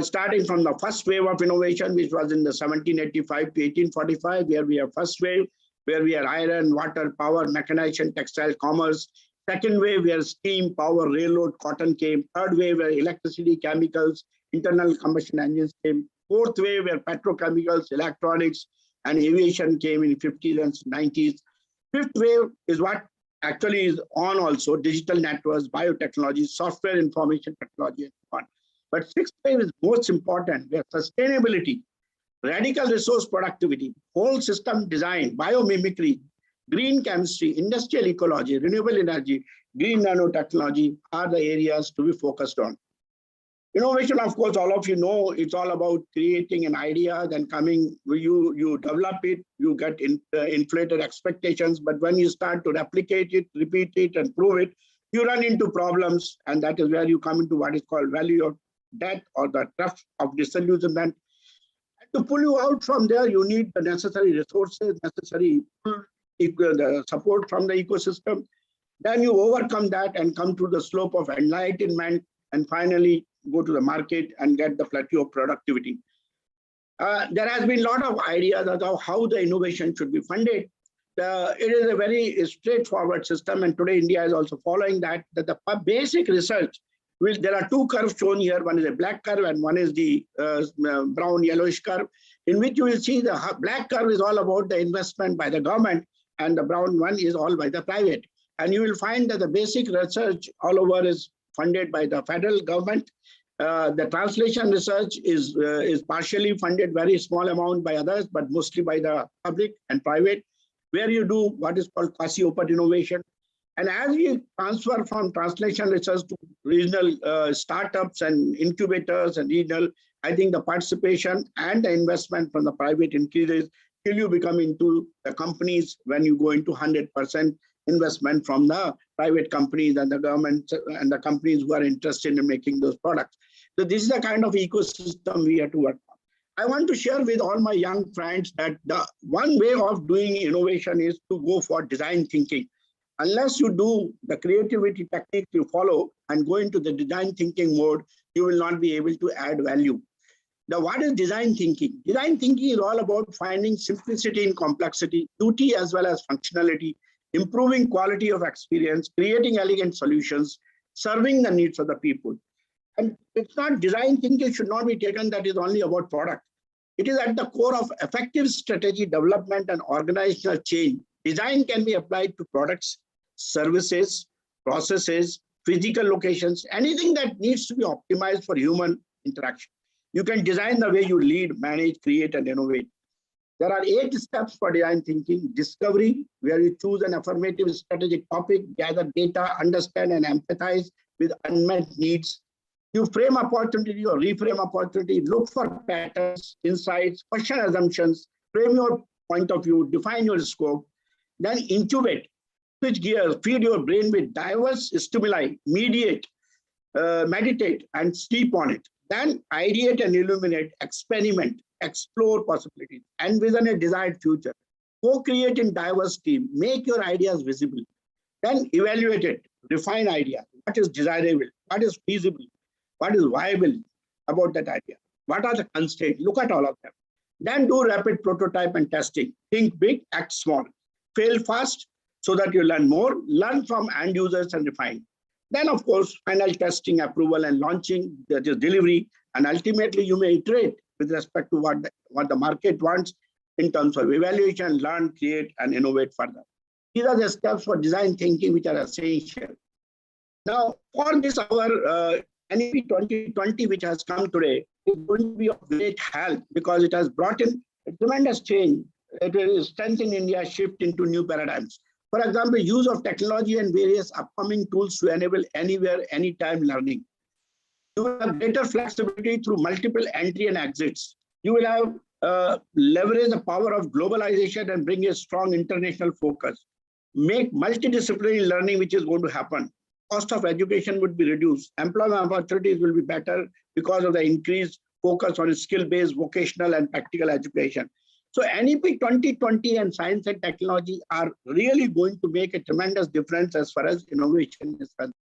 starting from the first wave of innovation, which was in the 1785 to 1845, where we have first wave, where we are iron, water, power, mechanization, textile, commerce. Second wave, where steam, power, railroad, cotton came. Third wave, where electricity, chemicals, internal combustion engines came. Fourth wave, where petrochemicals, electronics, and aviation came in 50s and 90s. Fifth wave is what actually is on also, digital networks, biotechnology, software information technology, and so on. But sixth wave is most important, where sustainability, radical resource productivity, whole system design, biomimicry, green chemistry, industrial ecology, renewable energy, green nanotechnology are the areas to be focused on. Innovation, of course, all of you know, it's all about creating an idea, then you develop it, you get inflated expectations, but when you start to replicate it, repeat it, and prove it, you run into problems, and that is where you come into what is called value of death or the trust of disillusionment. And to pull you out from there, you need the necessary resources, necessary the support from the ecosystem. Then you overcome that and come to the slope of enlightenment, and finally go to the market and get the plateau of productivity. There has been a lot of ideas about how the innovation should be funded. It is a very straightforward system, and today India is also following that the basic research, there are two curves shown here. One is a black curve and one is the brown yellowish curve, in which you will see the black curve is all about the investment by the government, and the brown one is all by the private. And you will find that the basic research all over is funded by the federal government. The translation research is partially funded, very small amount by others, but mostly by the public and private, where you do what is called quasi-open innovation. And as we transfer from translation research to regional startups and incubators and regional, I think the participation and the investment from the private increases till you become into the companies when you go into 100% investment from the private companies and the government and the companies who are interested in making those products. So this is the kind of ecosystem we have to work on. I want to share with all my young friends that the one way of doing innovation is to go for design thinking. Unless you do the creativity techniques you follow and go into the design thinking mode, you will not be able to add value. Now, what is design thinking? Design thinking is all about finding simplicity in complexity, beauty as well as functionality, improving quality of experience, creating elegant solutions, serving the needs of the people. And it's not, design thinking should not be taken that is only about product. It is at the core of effective strategy development and organizational change. Design can be applied to products, services, processes, physical locations, anything that needs to be optimized for human interaction. You can design the way you lead, manage, create, and innovate. There are 8 steps for design thinking. Discovery, where you choose an affirmative strategic topic, gather data, understand and empathize with unmet needs. You frame opportunity or reframe opportunity, look for patterns, insights, question assumptions, frame your point of view, define your scope. Then incubate, switch gears, feed your brain with diverse stimuli, meditate, and sleep on it. Then ideate and illuminate, experiment, explore possibilities, envision a desired future, co-create in diverse team, make your ideas visible. Then evaluate it, refine idea. What is desirable? What is feasible? What is viable about that idea? What are the constraints? Look at all of them. Then do rapid prototype and testing. Think big, act small. Fail fast so that you learn more, learn from end users and refine. Then, of course, final testing, approval, and launching, that is delivery. And ultimately, you may iterate with respect to what the market wants in terms of evaluation, learn, create, and innovate further. These are the steps for design thinking which are essential. Now, for this, our NEP 2020, which has come today, is going to be of great help because it has brought in a tremendous change. It will strengthen India's shift into new paradigms. For example, use of technology and various upcoming tools to enable anywhere, anytime learning. You will have greater flexibility through multiple entry and exits. You will have leverage the power of globalization and bring a strong international focus. Make multidisciplinary learning, which is going to happen. Cost of education would be reduced. Employment opportunities will be better because of the increased focus on skill-based vocational and practical education. So NEP 2020 and science and technology are really going to make a tremendous difference as far as innovation is concerned.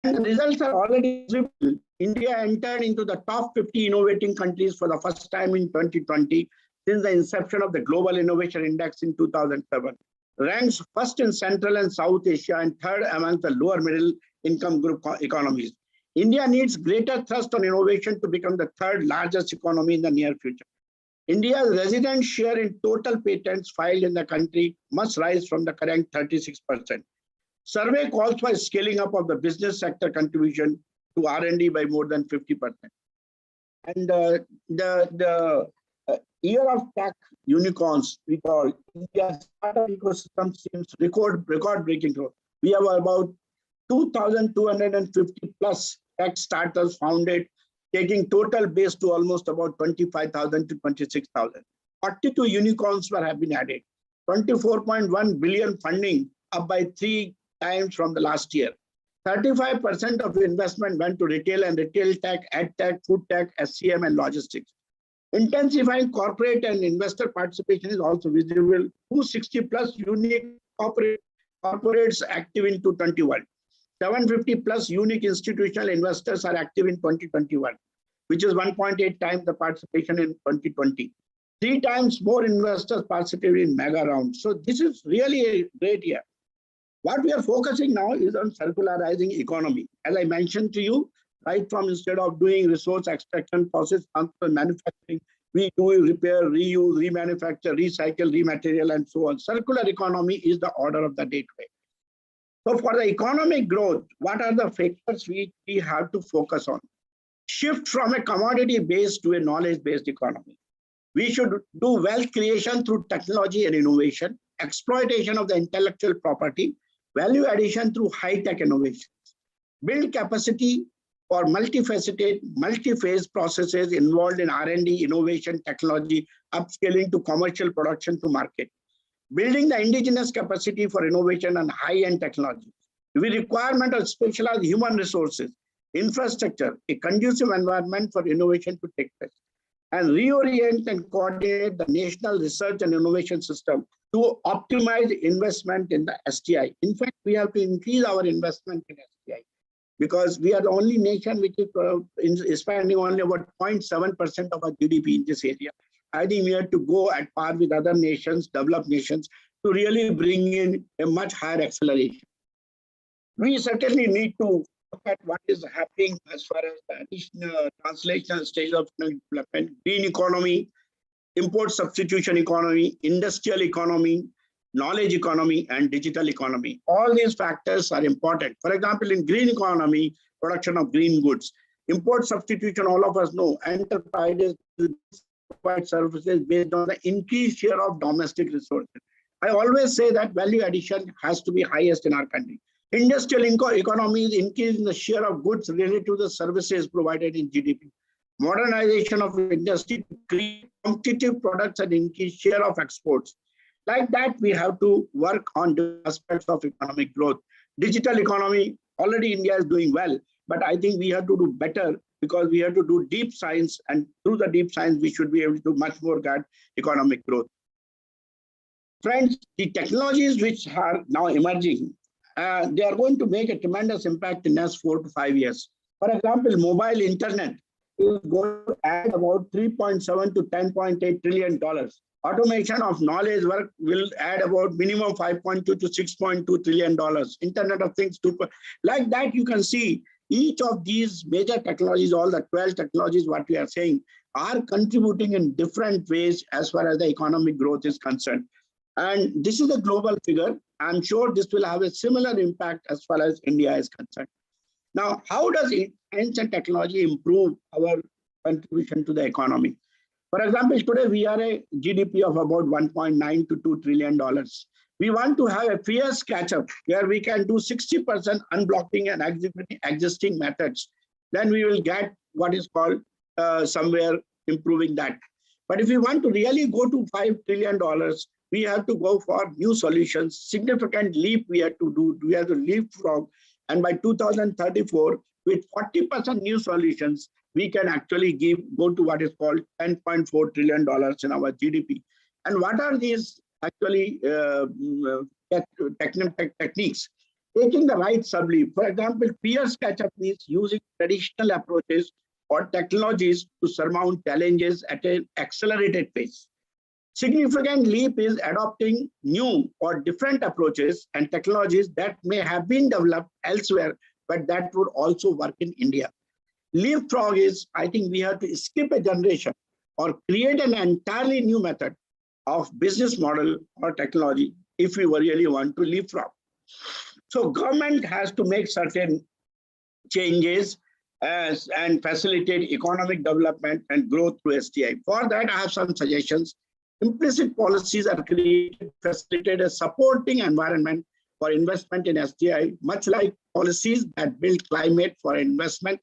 And the results are already visible. India entered into the top 50 innovating countries for the first time in 2020 since the inception of the Global Innovation Index in 2007. Ranks first in Central and South Asia and third among the lower middle income group economies. India needs greater thrust on innovation to become the third largest economy in the near future. India's resident share in total patents filed in the country must rise from the current 36%. Survey calls for scaling up of the business sector contribution to R&D by more than 50%. And the year of tech unicorns, we call India's startup ecosystem seems record-breaking growth. We have about 2,250 plus tech startups founded, taking total base to almost about 25,000 to 26,000. 42 unicorns have been added. 24.1 billion funding, up by 3 times from the last year. 35% of investment went to retail and retail tech, ed tech, food tech, SCM, and logistics. Intensifying corporate and investor participation is also visible. 260 plus unique corporates active in 2021. 750 plus unique institutional investors are active in 2021, which is 1.8 times the participation in 2020. 3 times more investors participated in mega rounds. So this is really a great year. What we are focusing now is on circularizing economy. As I mentioned to you, right from instead of doing resource extraction, process, transfer, manufacturing, we do repair, reuse, remanufacture, recycle, rematerial, and so on. Circular economy is the order of the day today. So for the economic growth, what are the factors we have to focus on? Shift from a commodity-based to a knowledge-based economy. We should do wealth creation through technology and innovation, exploitation of the intellectual property, value addition through high-tech innovation, build capacity for multifaceted, multi-phase processes involved in R&D, innovation, technology, upscaling to commercial production to market, building the indigenous capacity for innovation and high-end technology. We requirement of specialized human resources, infrastructure, a conducive environment for innovation to take place, and reorient and coordinate the national research and innovation system to optimize investment in the STI. In fact, we have to increase our investment in STI because we are the only nation which is spending only about 0.7% of our GDP in this area. I think we have to go at par with other nations, developed nations, to really bring in a much higher acceleration. We certainly need to look at what is happening as far as the additional translational stage of development, green economy, import substitution economy, industrial economy, knowledge economy, and digital economy. All these factors are important. For example, in green economy, production of green goods, import substitution, all of us know, enterprises provide services based on the increased share of domestic resources. I always say that value addition has to be highest in our country. Industrial economy is increasing the share of goods related to the services provided in GDP. Modernization of industry to create competitive products and increase share of exports. Like that, we have to work on the aspects of economic growth. Digital economy, already India is doing well, but I think we have to do better because we have to do deep science, and through the deep science, we should be able to do much more good economic growth. Friends, the technologies which are now emerging, they are going to make a tremendous impact in the next 4 to 5 years. For example, mobile internet is going to add about $3.7 to $10.8 trillion. Automation of knowledge work will add about minimum $5.2 to $6.2 trillion. Internet of Things, like that, you can see each of these major technologies, all the 12 technologies, what we are saying, are contributing in different ways as far as the economic growth is concerned. And this is a global figure. I'm sure this will have a similar impact as far as India is concerned. Now, how does science and technology improve our contribution to the economy? For example, today we are a GDP of about $1.9 to $2 trillion. We want to have a fierce catch-up where we can do 60% unblocking and executing existing methods. Then we will get what is called somewhere improving that. But if we want to really go to $5 trillion, we have to go for new solutions. Significant leap we have to do. We have to leapfrog. And by 2034, with 40% new solutions, we can actually go to what is called $10.4 trillion in our GDP. And what are these actually techniques? Taking the right subleap. For example, fierce catch-up means using traditional approaches or technologies to surmount challenges at an accelerated pace. Significant leap is adopting new or different approaches and technologies that may have been developed elsewhere, but that would also work in India. Leapfrog is, I think we have to skip a generation or create an entirely new method of business model or technology if we really want to leapfrog. So government has to make certain changes and facilitate economic development and growth through STI. For that, I have some suggestions. Implicit policies are created, facilitate a supporting environment for investment in STI, much like policies that build climate for investment,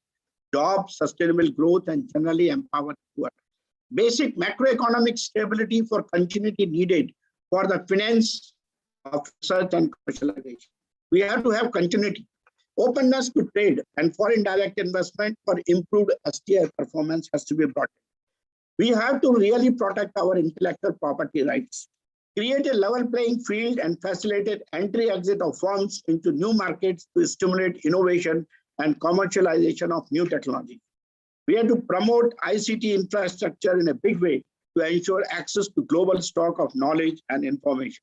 jobs, sustainable growth, and generally empower the poor. Basic macroeconomic stability for continuity needed for the finance of research and commercialization. We have to have continuity. Openness to trade and foreign direct investment for improved STI performance has to be brought in. We have to really protect our intellectual property rights, create a level playing field and facilitate entry-exit of firms into new markets to stimulate innovation and commercialization of new technology. We have to promote ICT infrastructure in a big way to ensure access to global stock of knowledge and information.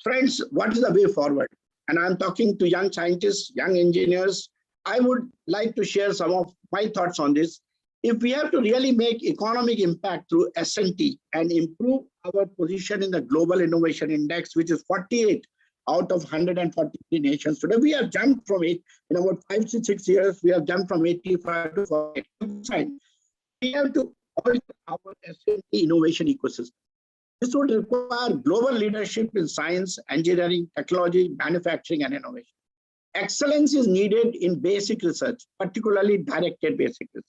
Friends, what is the way forward? And I'm talking to young scientists, young engineers. I would like to share some of my thoughts on this. If we have to really make economic impact through S&T and improve our position in the Global Innovation Index, which is 48 out of 143 nations today, we have jumped from it in about 5 to 6 years. We have jumped from 85 to 48. We have to alter our S&T innovation ecosystem. This would require global leadership in science, engineering, technology, manufacturing, and innovation. Excellence is needed in basic research, particularly directed basic research.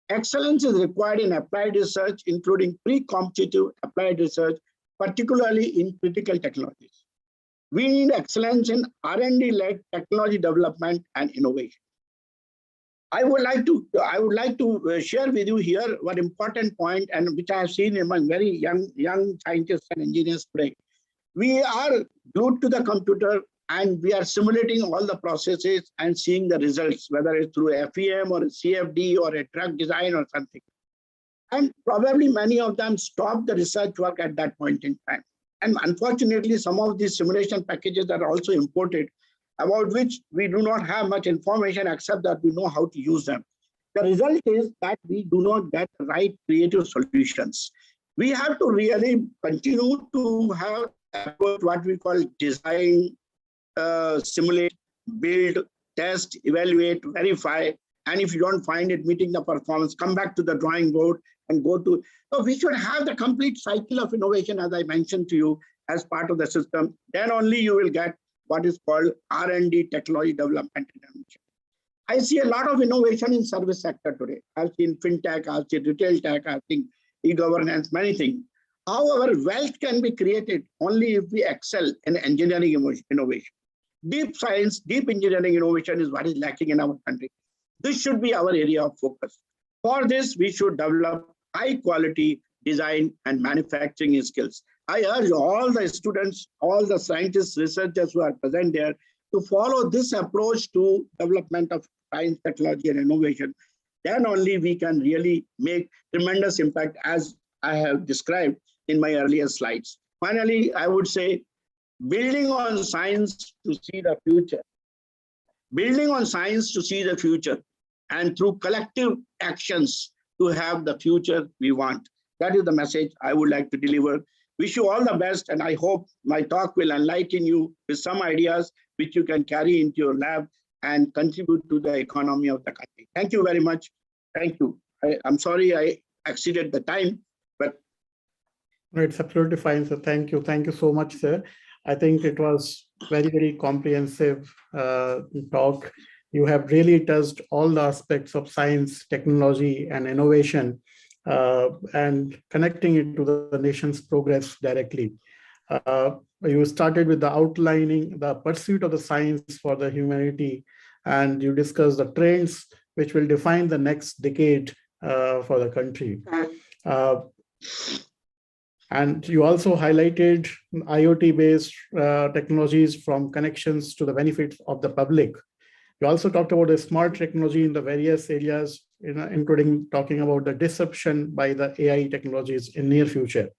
Excellence is required in applied research, including pre-competitive applied research, particularly in critical technologies. We need excellence in R&D-led technology development and innovation. I would like to share with you here one important point, and which I have seen among very young scientists and engineers today. We are glued to the computer and we are simulating all the processes and seeing the results, whether it's through FEM or a CFD or a drug design or something. And probably many of them stop the research work at that point in time. And unfortunately, some of these simulation packages are also imported, about which we do not have much information except that we know how to use them. The result is that we do not get the right creative solutions. We have to really continue to have what we call design, simulate, build, test, evaluate, verify, and if you don't find it meeting the performance, come back to the drawing board and go to. So we should have the complete cycle of innovation, as I mentioned to you, as part of the system. Then only you will get what is called R&D, technology development innovation. I see a lot of innovation in service sector today. I've seen fintech, I've seen retail tech, I've seen e-governance, many things. However, wealth can be created only if we excel in engineering innovation. Deep science, deep engineering innovation is what is lacking in our country. This should be our area of focus. For this, we should develop high quality design and manufacturing skills. I urge all the students, all the scientists, researchers who are present there to follow this approach to development of science, technology, and innovation. Then only we can really make tremendous impact, as I have described in my earlier slides. Finally, I would say, building on science to see the future. Building on science to see the future, and through collective actions to have the future we want. That is the message I would like to deliver. Wish you all the best, and I hope my talk will enlighten you with some ideas which you can carry into your lab and contribute to the economy of the country. Thank you very much. Thank you. I'm sorry I exceeded the time, but. No, it's absolutely fine, sir. Thank you. Thank you so much, sir. I think it was very, very comprehensive talk. You have really touched all the aspects of science, technology, and innovation, and connecting it to the nation's progress directly. You started with the outlining the pursuit of the science for the humanity, and you discussed the trends which will define the next decade for the country. And you also highlighted IoT-based technologies from connections to the benefits of the public. You also talked about the smart technology in the various areas, including talking about the disruption by the AI technologies in near future.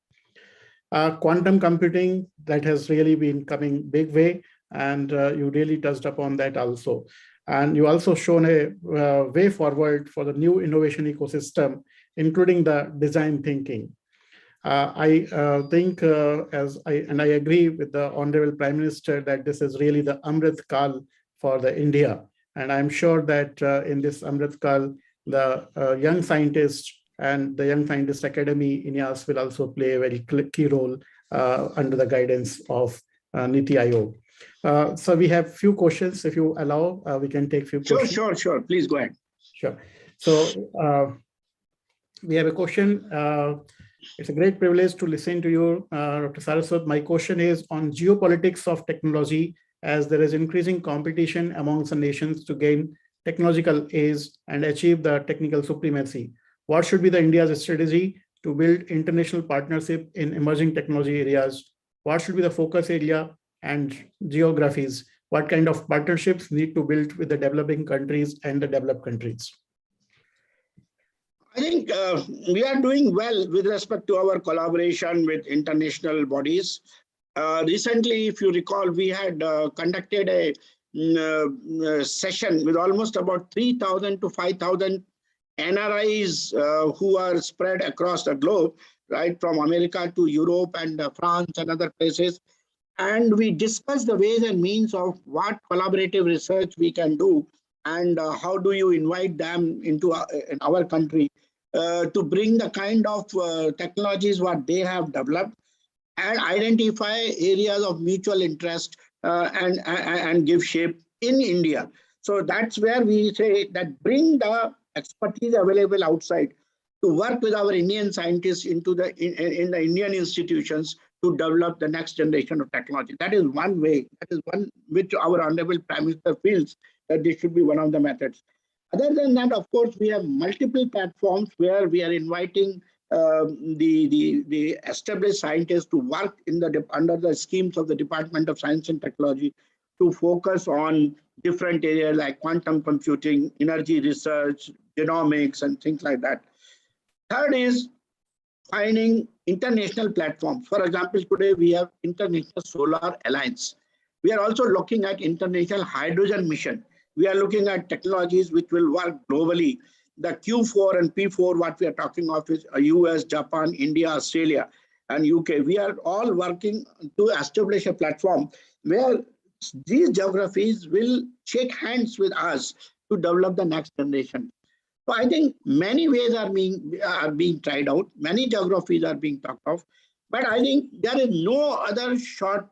Quantum computing, that has really been coming big way, and you really touched upon that also. And you also shown a way forward for the new innovation ecosystem, including the design thinking. I think, I agree with the Honorable Prime Minister that this is really the Amrit Kal for the India. And I'm sure that in this Amrit Kal, the young scientists and the Young Scientist Academy, INYAS, will also play a very key role under the guidance of NITI Aayog. So we have few questions. If you allow, we can take few questions. Sure. Please go ahead. Sure. So we have a question. It's a great privilege to listen to you, Dr. Saraswat. My question is on geopolitics of technology, as there is increasing competition amongst the nations to gain technological edge and achieve the technical supremacy. What should be the India's strategy to build international partnership in emerging technology areas? What should be the focus area and geographies? What kind of partnerships need to build with the developing countries and the developed countries? I think we are doing well with respect to our collaboration with international bodies. Recently, if you recall, we had conducted a session with almost about 3,000 to 5,000 NRIs who are spread across the globe, right, from America to Europe and France and other places. And we discussed the ways and means of what collaborative research we can do, and how do you invite them into in our country to bring the kind of technologies what they have developed and identify areas of mutual interest and give shape in India. So that's where we say that bring the expertise available outside to work with our Indian scientists into the in the Indian institutions to develop the next generation of technology. That is one way. That is one which our Honorable Prime Minister feels that this should be one of the methods. Other than that, of course, we have multiple platforms where we are inviting the established scientists to work in the under the schemes of the Department of Science and Technology to focus on different areas like quantum computing, energy research, genomics, and things like that. Third is finding international platforms. For example, today we have International Solar Alliance. We are also looking at International Hydrogen Mission. We are looking at technologies which will work globally. The Q4 and P4, what we are talking of is US, Japan, India, Australia, and UK. We are all working to establish a platform where these geographies will shake hands with us to develop the next generation. So I think many ways are being tried out. Many geographies are being talked of, but I think there is no other shortcut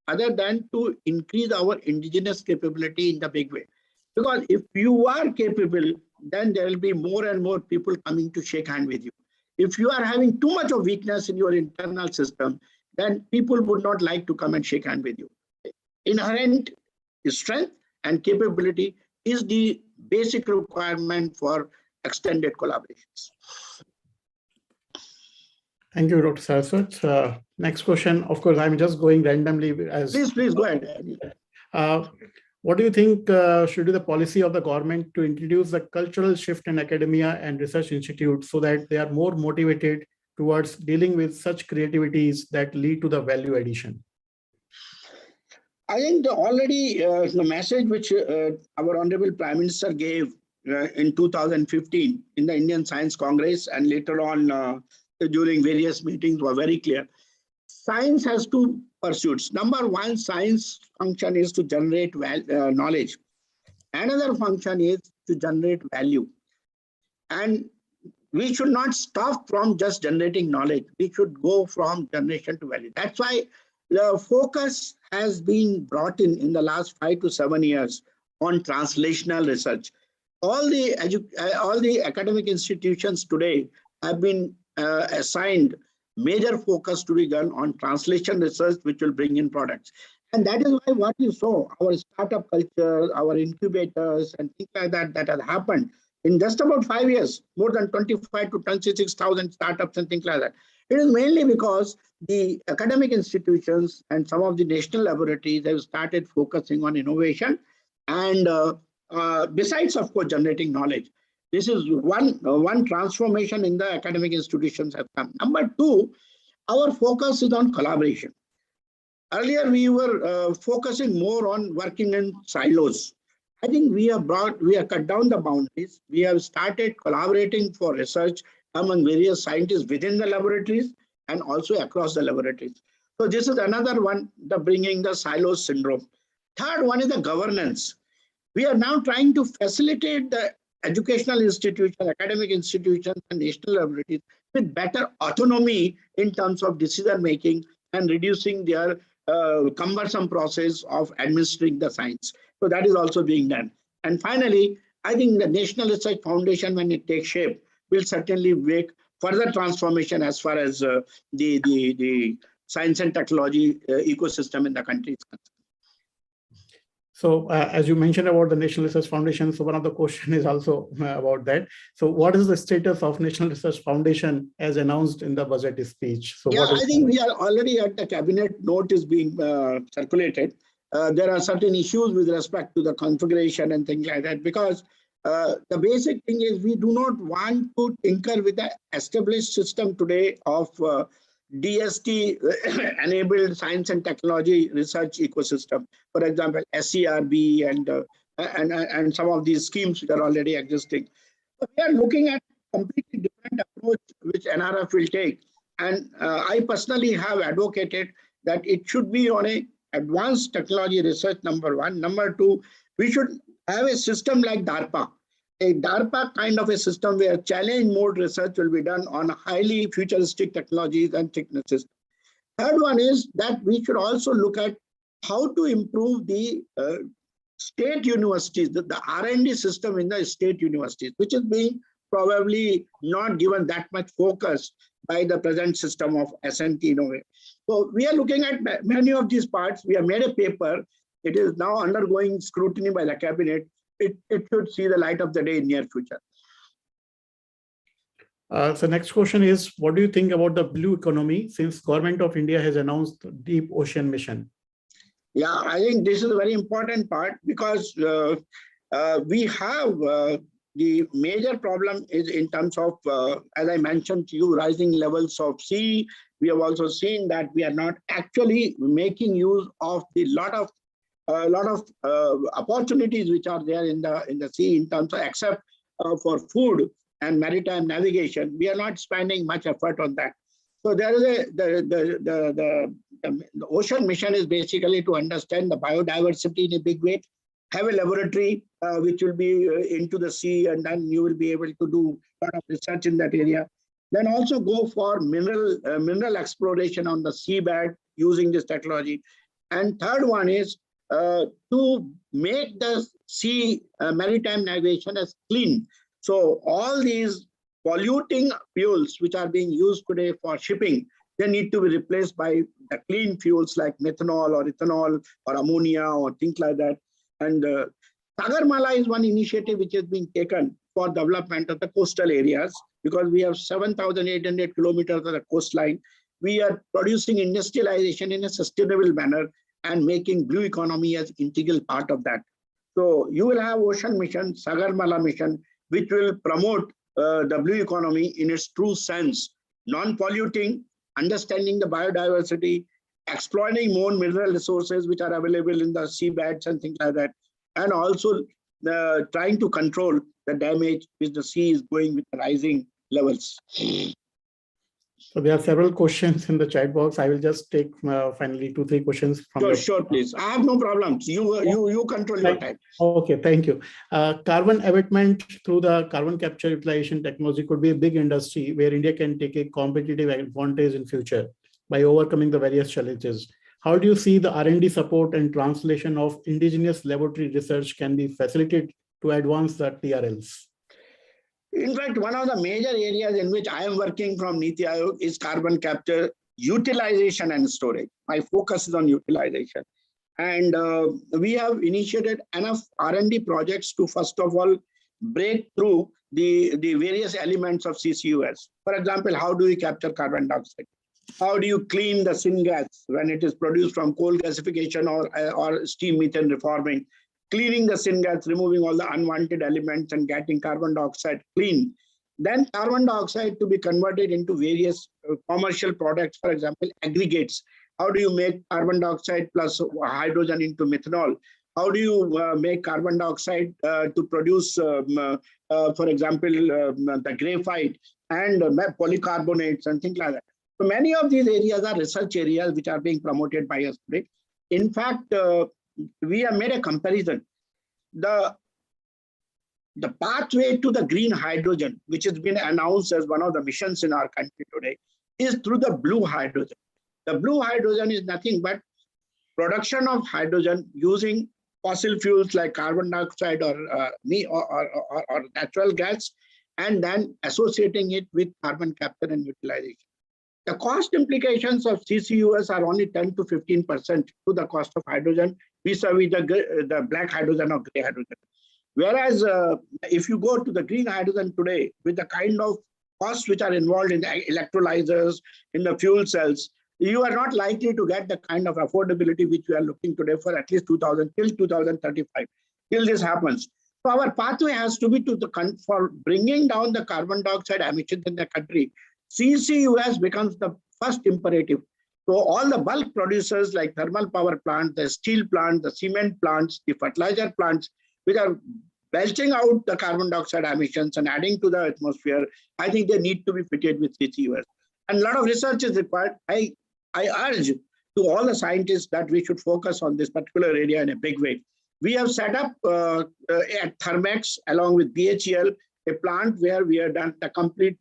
other than to increase our indigenous capability in the big way. Because if you are capable, then there will be more and more people coming to shake hand with you. If you are having too much of weakness in your internal system, then people would not like to come and shake hand with you. Inherent strength and capability is the basic requirement for extended collaborations. Thank you, Dr. Saraswat. Next question. Of course, I'm just going randomly. Please go ahead. What do you think should be the policy of the government to introduce a cultural shift in academia and research institutes so that they are more motivated towards dealing with such creativities that lead to the value addition? I think already the message which our Honorable Prime Minister gave in 2015 in the Indian Science Congress and later on during various meetings were very clear. Science has two pursuits. Number one, science function is to generate knowledge. Another function is to generate value. And we should not stop from just generating knowledge. We should go from generation to value. That's why the focus has been brought in the last 5 to 7 years on translational research. All the academic institutions today have been assigned major focus to be done on translation research, which will bring in products. And that is why what you saw, our startup culture, our incubators and things like that has happened in just about 5 years, more than 25 to 26,000 startups and things like that. It is mainly because the academic institutions and some of the national laboratories have started focusing on innovation and besides, of course, generating knowledge. This is one transformation in the academic institutions have come. Number two, our focus is on collaboration. Earlier, we were focusing more on working in silos. I think we have cut down the boundaries. We have started collaborating for research among various scientists within the laboratories and also across the laboratories. So this is another one, the bringing the silos syndrome. Third one is the governance. We are now trying to facilitate the educational institutions, academic institutions, and national laboratories with better autonomy in terms of decision making and reducing their cumbersome process of administering the science. So that is also being done. And finally, I think the National Research Foundation, when it takes shape, will certainly make further transformation as far as the science and technology ecosystem in the country is concerned. So as you mentioned about the National Research Foundation, so one of the questions is also about that. So what is the status of National Research Foundation as announced in the budget speech? So yeah, I think we are already at the cabinet note is being circulated. There are certain issues with respect to the configuration and things like that, because the basic thing is we do not want to tinker with the established system today of DST-enabled science and technology research ecosystem. For example, SCRB and some of these schemes which are already existing. So we are looking at a completely different approach which NRF will take. And I personally have advocated that it should be on a advanced technology research, number one. Number two, we should have a system like DARPA. A DARPA kind of a system where challenge mode research will be done on highly futuristic technologies and techniques. Third one is that we should also look at how to improve the state universities, the R&D system in the state universities, which is being probably not given that much focus by the present system of S&T innovation. So we are looking at many of these parts. We have made a paper. It is now undergoing scrutiny by the cabinet. It should see the light of the day in near future. So next question is, what do you think about the blue economy since Government of India has announced Deep Ocean Mission? Yeah, I think this is a very important part because we have the major problem is in terms of, as I mentioned to you, rising levels of sea. We have also seen that we are not actually making use of the lot of opportunities which are there in the sea in terms of, except for food and maritime navigation. We are not spending much effort on that. So there is the ocean mission is basically to understand the biodiversity in a big way, have a laboratory which will be into the sea, and then you will be able to do a lot of research in that area. Then also go for mineral exploration on the seabed using this technology. And third one is to make the sea maritime navigation as clean. So all these polluting fuels which are being used today for shipping, they need to be replaced by the clean fuels like methanol or ethanol or ammonia or things like that. And Sagarmala is one initiative which is being taken for development of the coastal areas, because we have 7,800 kilometers of the coastline. We are producing industrialization in a sustainable manner and making blue economy as integral part of that. So you will have Ocean Mission, Sagarmala Mission, which will promote the blue economy in its true sense, non-polluting, understanding the biodiversity, exploiting more mineral resources which are available in the seabeds and things like that, and also trying to control the damage which the sea is going with the rising levels. So there are several questions in the chat box. I will just take finally 2-3 questions from Sure, please. I have no problems. You control your time. Okay, thank you. Carbon abatement through the carbon capture utilization technology could be a big industry where India can take a competitive advantage in future by overcoming the various challenges. How do you see the R&D support and translation of indigenous laboratory research can be facilitated to advance the TRLs? In fact, one of the major areas in which I am working from NITI Aayog is carbon capture, utilization and storage. My focus is on utilization. And we have initiated enough R&D projects to, first of all, break through the various elements of CCUS. For example, how do we capture carbon dioxide? How do you clean the syngas when it is produced from coal gasification or steam methane reforming? Cleaning the syngas, removing all the unwanted elements and getting carbon dioxide clean. Then carbon dioxide to be converted into various commercial products, for example, aggregates. How do you make carbon dioxide plus hydrogen into methanol? How do you make carbon dioxide to produce, for example, the graphite and polycarbonates and things like that. So many of these areas are research areas which are being promoted by us today. In fact, we have made a comparison. The pathway to the green hydrogen, which has been announced as one of the missions in our country today, is through the blue hydrogen. The blue hydrogen is nothing but production of hydrogen using fossil fuels like carbon dioxide or natural gas, and then associating it with carbon capture and utilization. The cost implications of CCUS are only 10 to 15% to the cost of hydrogen vis-a-vis the black hydrogen or gray hydrogen. Whereas if you go to the green hydrogen today, with the kind of costs which are involved in the electrolyzers, in the fuel cells, you are not likely to get the kind of affordability which we are looking today for at least till 2035, till this happens. So our pathway has to be for bringing down the carbon dioxide emissions in the country. CCUS becomes the first imperative. So all the bulk producers like thermal power plants, the steel plants, the cement plants, the fertilizer plants, which are belching out the carbon dioxide emissions and adding to the atmosphere, I think they need to be fitted with CCUS. And a lot of research is required. I urge to all the scientists that we should focus on this particular area in a big way. We have set up at Thermex along with BHEL a plant where we have done the complete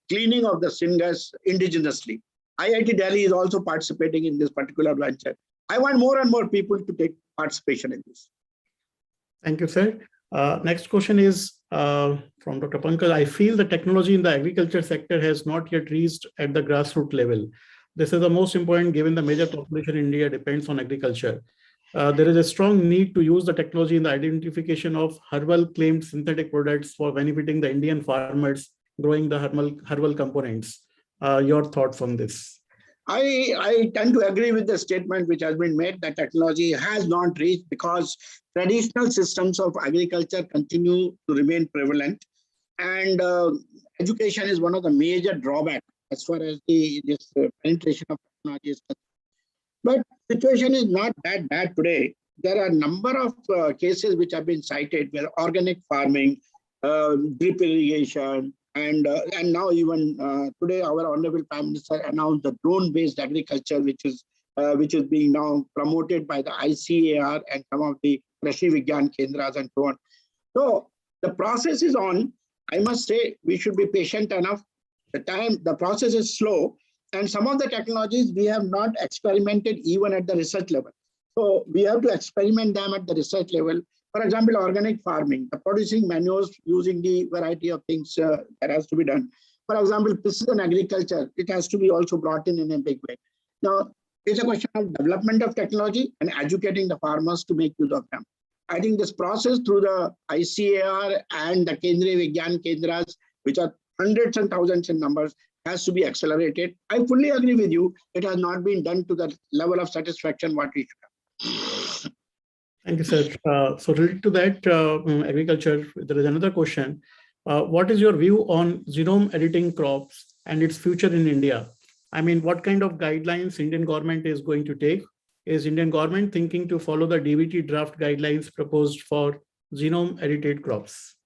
cleaning of the syngas indigenously. IIT Delhi is also participating in this particular venture. I want more and more people to take participation in this. Thank you, sir. Next question is from Dr. Pankaj. I feel the technology in the agriculture sector has not yet reached at the grassroots level. This is the most important given the major population in India depends on agriculture. There is a strong need to use the technology in the identification of herbal claimed synthetic products for benefiting the Indian farmers growing the herbal components. Your thoughts on this? I tend to agree with the statement which has been made that technology has not reached because traditional systems of agriculture continue to remain prevalent, and education is one of the major drawbacks as far as this penetration of technology is concerned. But the situation is not that bad today. There are a number of cases which have been cited where organic farming, drip irrigation, and now even today our Honorable Prime Minister announced the drone-based agriculture, which is being now promoted by the ICAR and some of the Krishi Vigyan Kendras and so on. So the process is on. I must say we should be patient enough. The process is slow, and some of the technologies we have not experimented even at the research level. So we have to experiment them at the research level. For example, organic farming, the producing manures using the variety of things that has to be done. For example, precision agriculture, it has to be also brought in a big way. Now, it's a question of development of technology and educating the farmers to make use of them. I think this process through the ICAR and the Kendriya Vigyan Kendras, which are hundreds and thousands in numbers, has to be accelerated. I fully agree with you. It has not been done to the level of satisfaction what we should have. Thank you, sir. So related to that, agriculture, there is another question. What is your view on genome editing crops and its future in India? I mean, what kind of guidelines Indian government is going to take? Is Indian government thinking to follow the DBT draft guidelines proposed for genome edited crops?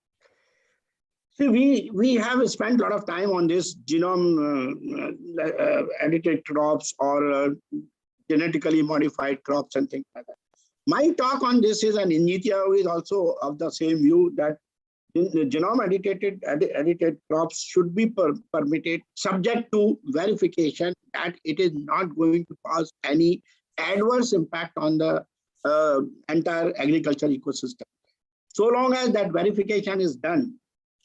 See, we have spent a lot of time on this genome edited crops or genetically modified crops and things like that. My talk on this is, and NITI Aayog is also of the same view, that the genome edited crops should be permitted subject to verification that it is not going to cause any adverse impact on the entire agriculture ecosystem. So long as that verification is done,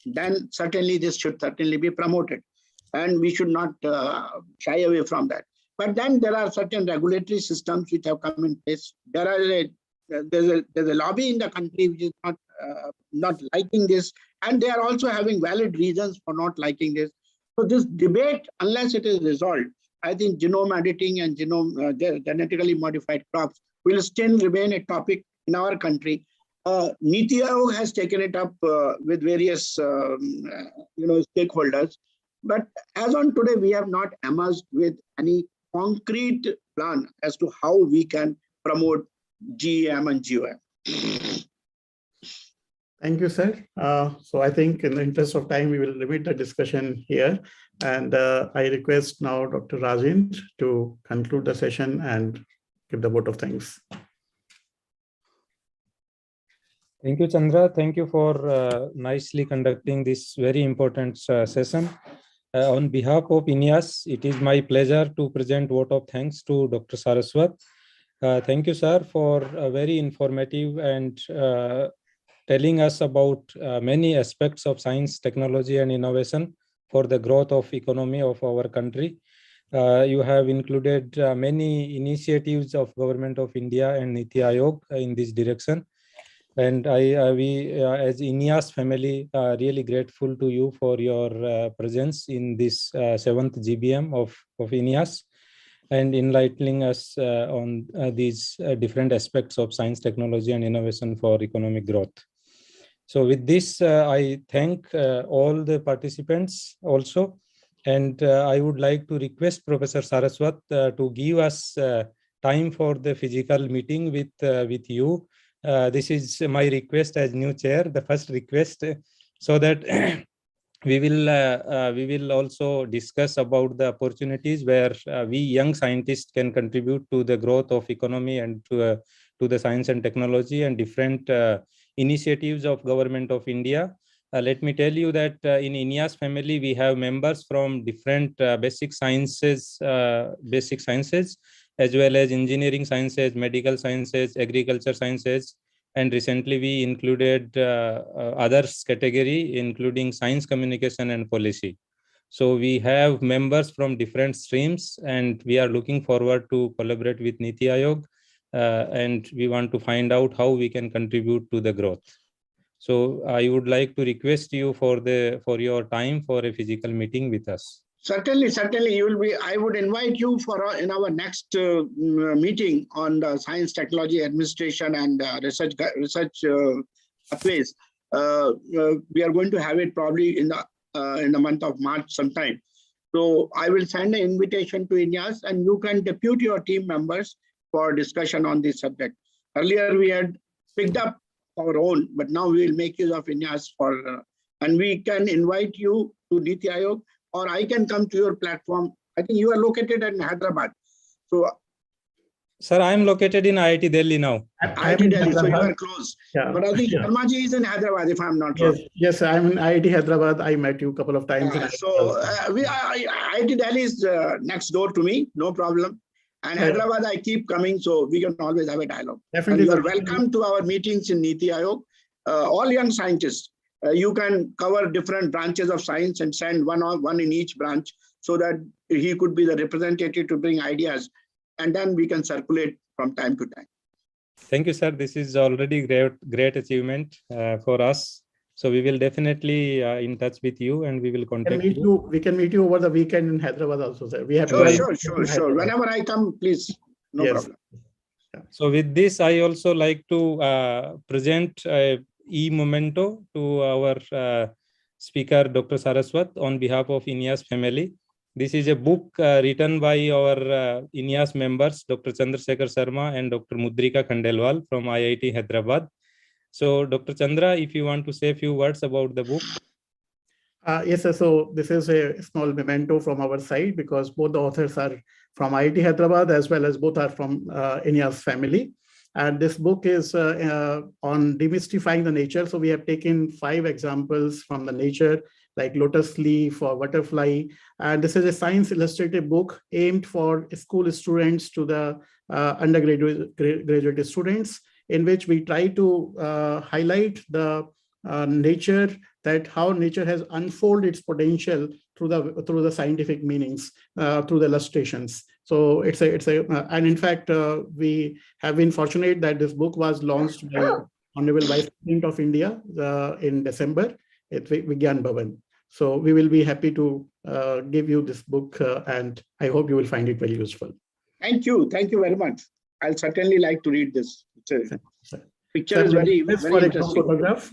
then certainly this should certainly be promoted, and we should not shy away from that. But then there are certain regulatory systems which have come in place. There's a lobby in the country which is not liking this, and they are also having valid reasons for not liking this. So this debate, unless it is resolved, I think genome editing and genetically modified crops will still remain a topic in our country. NITI Aayog has taken it up with various stakeholders, but as on today, we have not emerged with any concrete plan as to how we can promote GEM and GOM. Thank you, sir. So I think in the interest of time, we will limit the discussion here. And I request now Dr. Rajendra to conclude the session and give the vote of thanks. Thank you, Chandra. Thank you for nicely conducting this very important session. On behalf of INYAS, it is my pleasure to present vote of thanks to Dr. Saraswat. Thank you, sir, for a very informative and telling us about many aspects of science, technology, and innovation for the growth of economy of our country. You have included many initiatives of Government of India and NITI Aayog in this direction. And we, as INYAS family, are really grateful to you for your presence in this 7th GBM of INYAS and enlightening us on these different aspects of science, technology, and innovation for economic growth. So with this, I thank all the participants also. And I would like to request Professor Saraswat to give us time for the physical meeting with you. This is my request as new chair, the first request, so that we will also discuss about the opportunities where we young scientists can contribute to the growth of economy and to the science and technology and different initiatives of Government of India. Let me tell you that in INYAS family, we have members from different basic sciences, as well as engineering sciences, medical sciences, agriculture sciences, and recently we included others category, including science, communication, and policy. So we have members from different streams, and we are looking forward to collaborate with NITI Aayog, and we want to find out how we can contribute to the growth. So I would like to request you for your time for a physical meeting with us. Certainly, you will be. I would invite you for in our next meeting on the science, technology, administration, and research pathways. We are going to have it probably in the month of March sometime. So I will send an invitation to INYAS, and you can depute your team members for discussion on this subject. Earlier we had picked up our own, but now we will make use of INYAS and we can invite you to NITI Aayog, or I can come to your platform. I think you are located in Hyderabad. So, sir, I am located in IIT Delhi now. IIT Delhi, so you are close. Yeah. But I think Sharma ji is in Hyderabad, if I'm not wrong. Yes, I'm in IIT Hyderabad. I met you a couple of times. IIT Delhi is next door to me, no problem. And Hyderabad, I keep coming, so we can always have a dialogue. Definitely. And you are welcome to our meetings in NITI Aayog. All young scientists, you can cover different branches of science and send one in each branch so that he could be the representative to bring ideas, and then we can circulate from time to time. Thank you, sir. This is already great achievement for us. So we will definitely in touch with you, and we will contact you. We can meet you over the weekend in Hyderabad also, sir. We have sure. Whenever I come, please, no problem. So with this, I also like to present e-memento to our speaker, Dr. Saraswat, on behalf of INYAS family. This is a book written by our INYAS members, Dr. Chandrasekhar Sharma and Dr. Mudrika Khandelwal from IIT Hyderabad. So, Dr. Chandra, if you want to say a few words about the book. Yes, sir. So this is a small memento from our side, because both the authors are from IIT Hyderabad, as well as both are from INYAS family. And this book is on demystifying the nature. So we have taken 5 examples from the nature, like lotus leaf or butterfly. And this is a science illustrative book aimed for school students to the undergraduate students, in which we try to highlight the nature, that how nature has unfolded its potential through the scientific meanings, through the illustrations. So and in fact, we have been fortunate that this book was launched by Honorable Vice President of India in December at Vigyan Bhavan. So we will be happy to give you this book, and I hope you will find it very useful. Thank you very much. I'll certainly like to read this. Picture is very interesting. Photograph.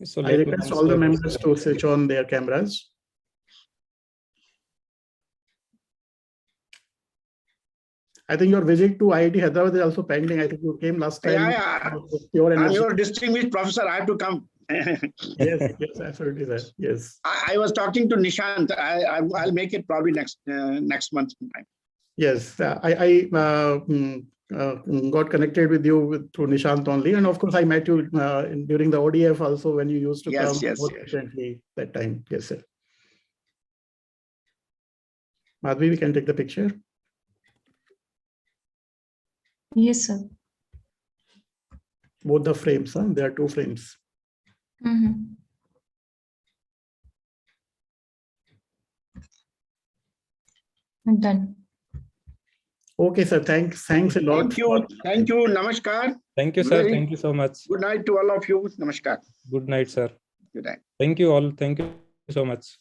So I request all the members to switch on their cameras. I think your visit to IIT Hyderabad is also pending. I think you came last time. Yeah. Pure I'm energy. your distinguished professor. I have to come. Yes, absolutely, sir. Yes. I was talking to Nishant. I'll make it probably next month sometime. Yes, I got connected with you through Nishant only, and of course I met you during the ODF also when you used to come more frequently that time. Yes, sir. Madhvi, we can take the picture. Yes, sir. Both the frames, huh? There are 2 frames. Mm-hmm. I'm done. Okay, sir. Thanks a lot. Thank you. Namaskar. Thank you, sir. Thank you so much. Good night to all of you. Namaskar. Good night, sir. Good night. Thank you all. Thank you so much.